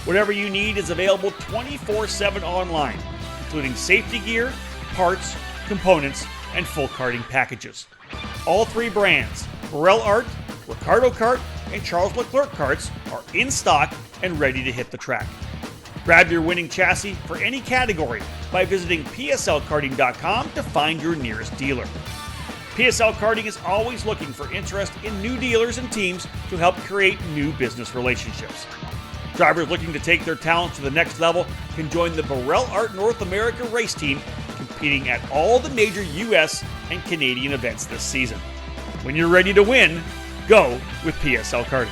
Whatever you need is available 24/7 online, including safety gear, parts, components, and full karting packages. All 3 brands, Burrell Art, Ricardo Kart, and Charles Leclerc Karts, are in stock and ready to hit the track. Grab your winning chassis for any category by visiting PSLkarting.com to find your nearest dealer. PSL Karting is always looking for interest in new dealers and teams to help create new business relationships. Drivers looking to take their talent to the next level can join the Burrell Art North America race team, competing at all the major U.S. and Canadian events this season. When you're ready to win, go with PSL Karting.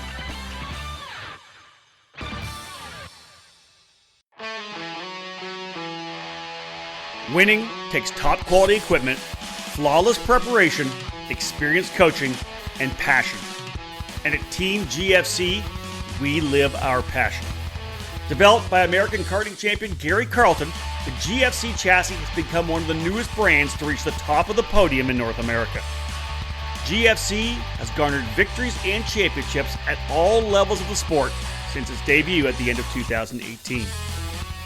Winning takes top quality equipment, flawless preparation, experienced coaching, and passion. And at Team GFC, we live our passion. Developed by American karting champion Gary Carlton, the GFC chassis has become one of the newest brands to reach the top of the podium in North America. GFC has garnered victories and championships at all levels of the sport since its debut at the end of 2018.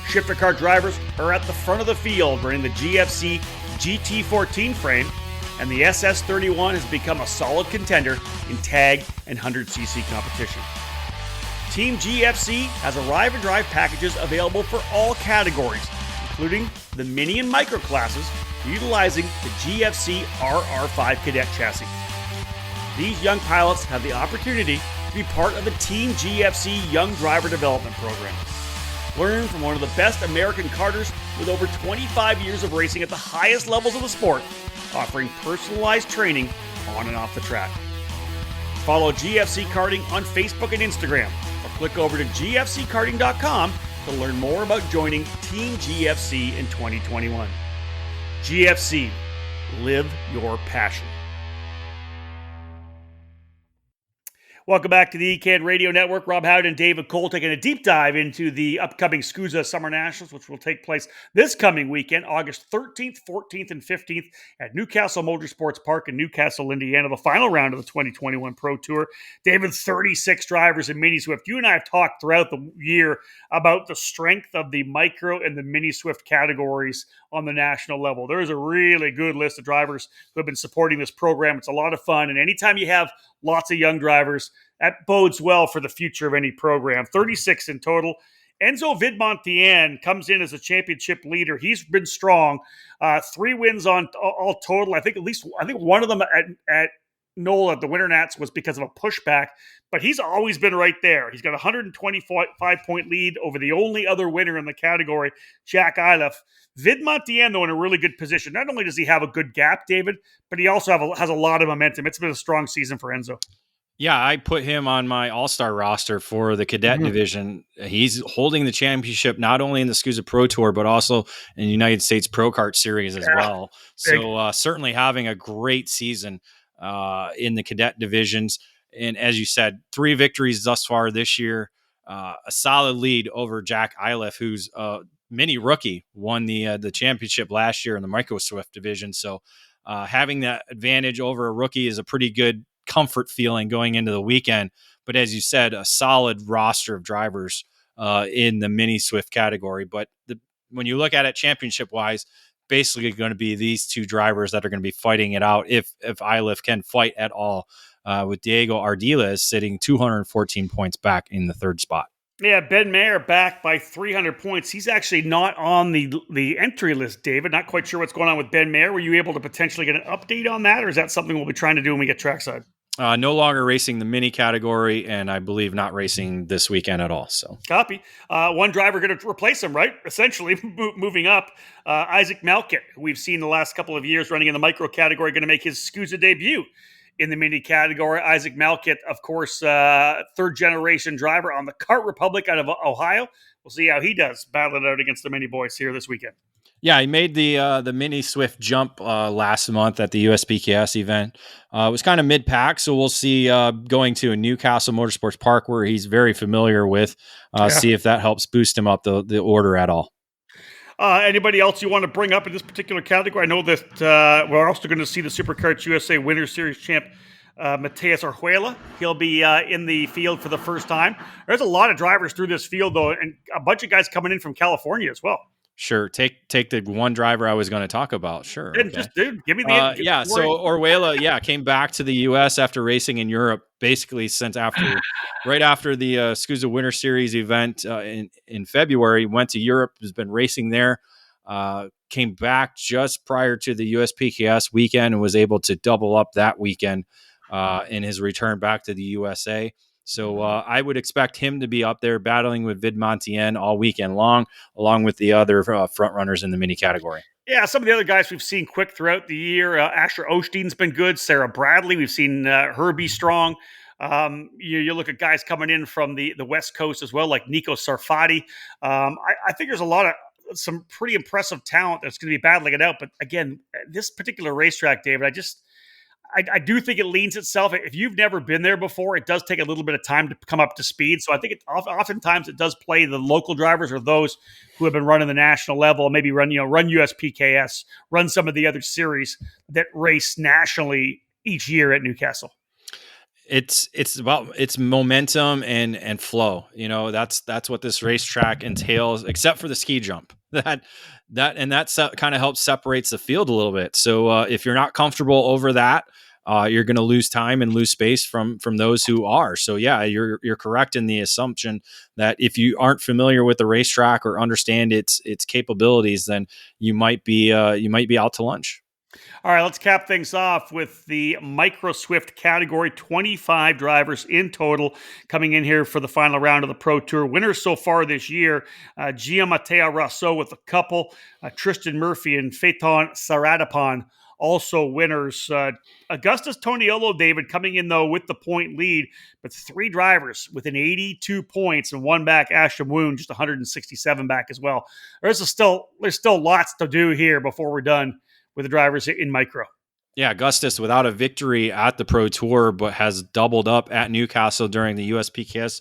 Shifter car drivers are at the front of the field running the GFC GT14 frame, and the SS31 has become a solid contender in tag and 100cc competition. Team GFC has arrive and drive packages available for all categories, including the mini and micro classes, utilizing the GFC RR5 Cadet chassis. These young pilots have the opportunity to be part of the Team GFC Young Driver Development Program. Learn from one of the best American karters with over 25 years of racing at the highest levels of the sport, offering personalized training on and off the track. Follow GFC Karting on Facebook and Instagram, or click over to gfckarting.com to learn more about joining Team GFC in 2021. GFC, live your passion. Welcome back to the EKN Radio Network. Rob Howden and David Cole taking a deep dive into the upcoming SCUSA Summer Nationals, which will take place this coming weekend, August 13th, 14th, and 15th at Newcastle Motorsports Park in Newcastle, Indiana, the final round of the 2021 Pro Tour. David, 36 drivers in Mini Swift. You and I have talked throughout the year about the strength of the micro and the Mini Swift categories on the national level. There is a really good list of drivers who have been supporting this program. It's a lot of fun, and anytime you have lots of young drivers, that bodes well for the future of any program. 36 in total. Enzo Vidmontien comes in as a championship leader. He's been strong. 3 wins on all total. I think one of them at Knoll at the Winter Nats was because of a pushback, but he's always been right there. He's got a 125-point lead over the only other winner in the category, Jack Iliff. Vidmontien, though, in a really good position. Not only does he have a good gap, David, but he also has a lot of momentum. It's been a strong season for Enzo. Yeah, I put him on my all-star roster for the cadet division. He's holding the championship not only in the SCUSA Pro Tour, but also in the United States Pro Kart Series as well. So certainly having a great season in the cadet divisions. And as you said, 3 victories thus far this year, a solid lead over Jack Iliff, who's a mini rookie, won the championship last year in the Micro Swift division. So having that advantage over a rookie is a pretty good comfort feeling going into the weekend. But as you said, a solid roster of drivers in the Mini Swift category. But when you look at it championship wise, basically going to be these 2 drivers that are going to be fighting it out if Iliff can fight at all, with Diego Ardiles sitting 214 points back in the 3rd spot. Yeah, Ben Mayer back by 300 points. He's actually not on the entry list, David. Not quite sure what's going on with Ben Mayer. Were you able to potentially get an update on that, or is that something we'll be trying to do when we get trackside? No longer racing the mini category, and I believe not racing this weekend at all. So Copy. One driver going to replace him, right? Essentially, moving up. Isaac Malkit, who we've seen the last couple of years running in the micro category, going to make his SCUSA debut in the mini category. Isaac Malkit, of course, third-generation driver on the Kart Republic out of Ohio. We'll see how he does battling it out against the mini boys here this weekend. yeah, he made the mini Swift jump last month at the USPKS event. It was kind of mid-pack, so we'll see going to a Newcastle Motorsports Park where he's very familiar with, see if that helps boost him up the order at all. Anybody else you want to bring up in this particular category? I know that we're also going to see the Superkarts USA Winter Series champ, Mateus Orjuela. He'll be in the field for the first time. There's a lot of drivers through this field, though, and a bunch of guys coming in from California as well. Sure. Take the one driver I was going to talk about. Sure. Okay. Just, dude, give me the yeah. So Orjuela, came back to the U.S. after racing in Europe, basically since right after the SCUSA Winter Series event in February. Went to Europe, has been racing there. Came back just prior to the USPKS weekend and was able to double up that weekend in his return back to the USA. So I would expect him to be up there battling with Vid Montien all weekend long, along with the other front runners in the mini category. Yeah, some of the other guys we've seen quick throughout the year. Asher Osteen's been good. Sarah Bradley, we've seen Herbie Strong. You look at guys coming in from the West Coast as well, like Nico Sarfati. I think there's a lot of some pretty impressive talent that's going to be battling it out. But again, this particular racetrack, David, I do think it leans itself. If you've never been there before, it does take a little bit of time to come up to speed. So I think oftentimes it does play the local drivers or those who have been running the national level, maybe run USPKS, run some of the other series that race nationally each year at Newcastle. It's about its momentum and flow. That's what this racetrack entails, except for the ski jump. That kind of helps separates the field a little bit. So if you're not comfortable over that, you're going to lose time and lose space from those who are. So yeah, you're correct in the assumption that if you aren't familiar with the racetrack or understand its capabilities, then you might be out to lunch. All right, let's cap things off with the Micro Swift category. 25 drivers in total coming in here for the final round of the Pro Tour. Winners so far this year, Gia Matea Rousseau with a couple, Tristan Murphy and Phaeton Saradapan also winners. Augustus Toniolo, David, coming in, though, with the point lead, but three drivers within 82 points and one back, Ashton Woon, just 167 back as well. There's still lots to do here before we're done with the drivers in micro. Yeah, Augustus without a victory at the Pro Tour, but has doubled up at Newcastle during the USPKS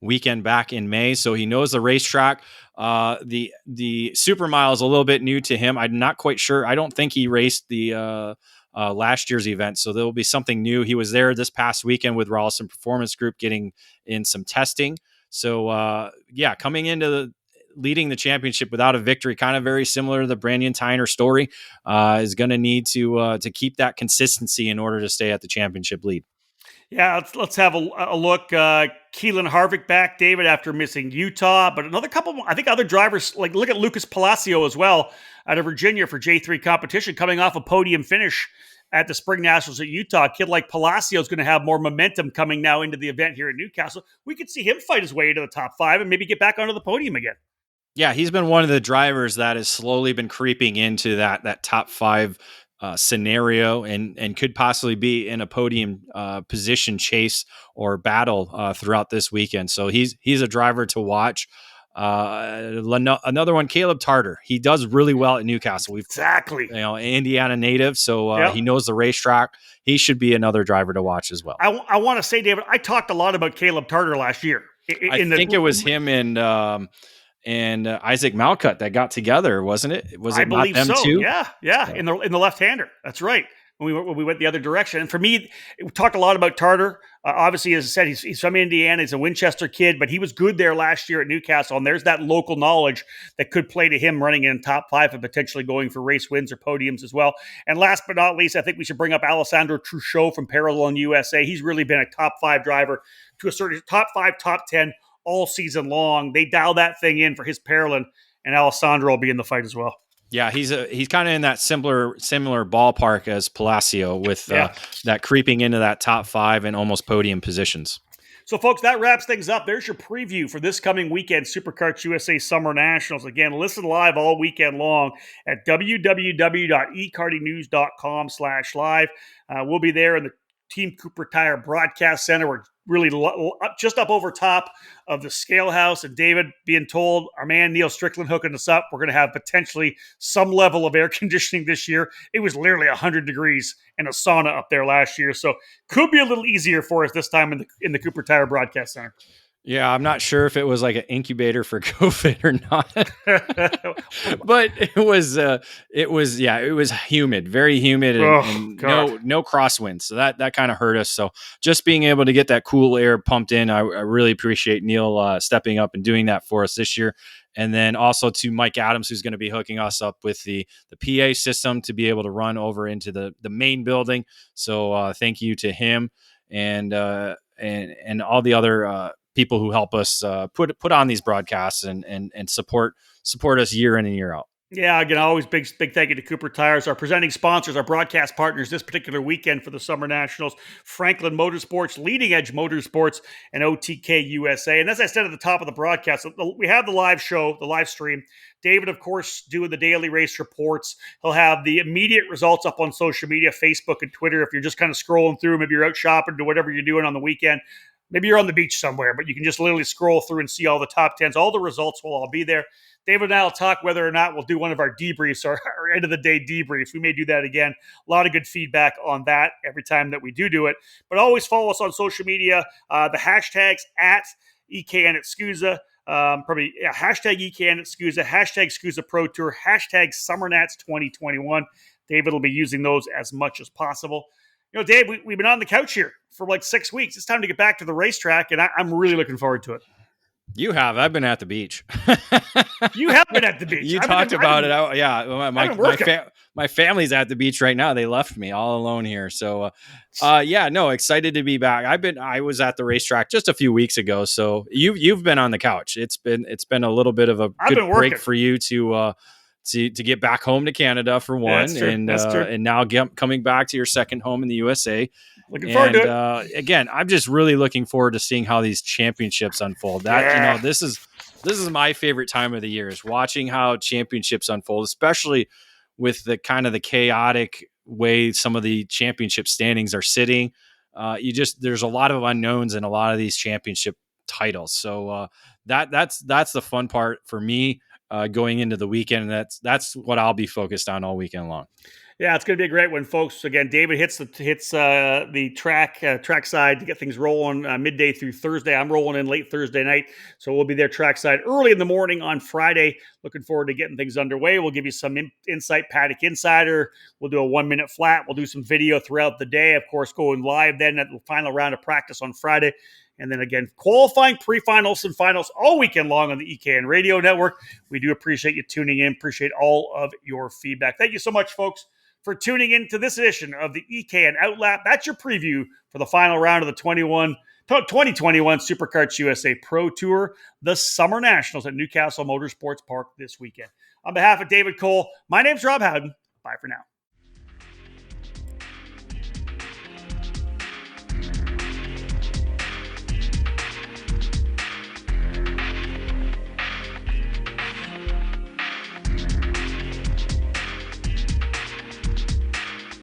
weekend back in May. So he knows the racetrack. The Super Mile is a little bit new to him. I'm not quite sure. I don't think he raced the last year's event. So there'll be something new. He was there this past weekend with Rawlson Performance Group getting in some testing. So coming into leading the championship without a victory, kind of very similar to the Brandon Tyner story, is going to need to keep that consistency in order to stay at the championship lead. Yeah, let's have a look. Keelan Harvick back, David, after missing Utah, but another couple, I think other drivers, like look at Lucas Palacio as well out of Virginia for J3 competition, coming off a podium finish at the Spring Nationals at Utah. A kid like Palacio is going to have more momentum coming now into the event here at Newcastle. We could see him fight his way into the top five and maybe get back onto the podium again. Yeah, he's been one of the drivers that has slowly been creeping into that top five scenario and could possibly be in a podium position chase or battle throughout this weekend. So he's a driver to watch. Another one, Caleb Tarter. He does really well at Newcastle. Exactly. Indiana native, so he knows the racetrack. He should be another driver to watch as well. I want to say, David, I talked a lot about Caleb Tarter last year. I think it was him and Isaac Malcutt that got together, wasn't it? Was it I believe not them so. too? Yeah. In the left-hander. That's right. When we went the other direction. And for me, we talked a lot about Tarter. Obviously, as I said, he's from Indiana. He's a Winchester kid, but he was good there last year at Newcastle. And there's that local knowledge that could play to him running in top five and potentially going for race wins or podiums as well. And last but not least, I think we should bring up Alessandro Truchot from Parallel USA. He's really been a top five driver to a certain top five, top 10 all season long. They dial that thing in for his Parolin, and Alessandro will be in the fight as well. Yeah, he's kind of in that similar ballpark as Palacio with that creeping into that top 5 and almost podium positions. So, folks, that wraps things up. There's your preview for this coming weekend, Superkarts USA Summer Nationals. Again, listen live all weekend long at www.ekartingnews.com/live. We'll be there in the Team Cooper Tire Broadcast Center. We're really just up over top of the scale house. And David, being told, our man Neil Strickland hooking us up, we're going to have potentially some level of air conditioning this year. It was literally 100 degrees and a sauna up there last year. So could be a little easier for us this time in the Cooper Tire Broadcast Center. Yeah, I'm not sure if it was like an incubator for COVID or not, but it was humid, very humid, and no crosswinds. So that kind of hurt us. So just being able to get that cool air pumped in, I really appreciate Neil stepping up and doing that for us this year. And then also to Mike Adams, who's going to be hooking us up with the PA system to be able to run over into the main building. So thank you to him and all the other people who help us put on these broadcasts and support us year in and year out. Yeah, again, always big thank you to Cooper Tires, our presenting sponsors, our broadcast partners this particular weekend for the Summer Nationals, Franklin Motorsports, Leading Edge Motorsports, and OTK USA. And as I said at the top of the broadcast, we have the live show, the live stream. David, of course, doing the daily race reports. He'll have the immediate results up on social media, Facebook and Twitter. If you're just kind of scrolling through, maybe you're out shopping, do whatever you're doing on the weekend. Maybe you're on the beach somewhere, but you can just literally scroll through and see all the top 10s. All the results will all be there. David and I will talk whether or not we'll do one of our debriefs, our end of the day debriefs. We may do that again. A lot of good feedback on that every time that we do it. But always follow us on social media. The hashtags at EKN at SCUSA. Hashtag EKN at SCUSA, hashtag SCUSA Pro Tour, hashtag SummerNats 2021. David will be using those as much as possible. You know, Dave, we've been on the couch here for like 6 weeks. It's time to get back to the racetrack, and I'm really looking forward to it. You have. I've been at the beach. You have been at the beach. You talked about it. My family's at the beach right now. They left me all alone here. So, excited to be back. I was at the racetrack just a few weeks ago. So you've been on the couch. It's been a little bit of a good break for you to get back home to Canada for one, and now coming back to your second home in the USA. Looking forward to it. Again, I'm just really looking forward to seeing how these championships unfold. This is my favorite time of the year, is watching how championships unfold, especially with the kind of the chaotic way some of the championship standings are sitting. There's a lot of unknowns in a lot of these championship titles. So that's the fun part for me going into the weekend. And that's what I'll be focused on all weekend long. Yeah, it's going to be a great one, folks. Again, David hits the trackside to get things rolling midday through Thursday. I'm rolling in late Thursday night, so we'll be there trackside early in the morning on Friday. Looking forward to getting things underway. We'll give you some insight, Paddock Insider. We'll do a 1-minute flat. We'll do some video throughout the day. Of course, going live then at the final round of practice on Friday. And then again, qualifying, pre-finals, and finals all weekend long on the EKN Radio Network. We do appreciate you tuning in. Appreciate all of your feedback. Thank you so much, folks, for tuning in to this edition of the EKN OutLap. That's your preview for the final round of the 2021 Superkarts USA Pro Tour, the Summer Nationals at Newcastle Motorsports Park this weekend. On behalf of David Cole, my name's Rob Howden. Bye for now.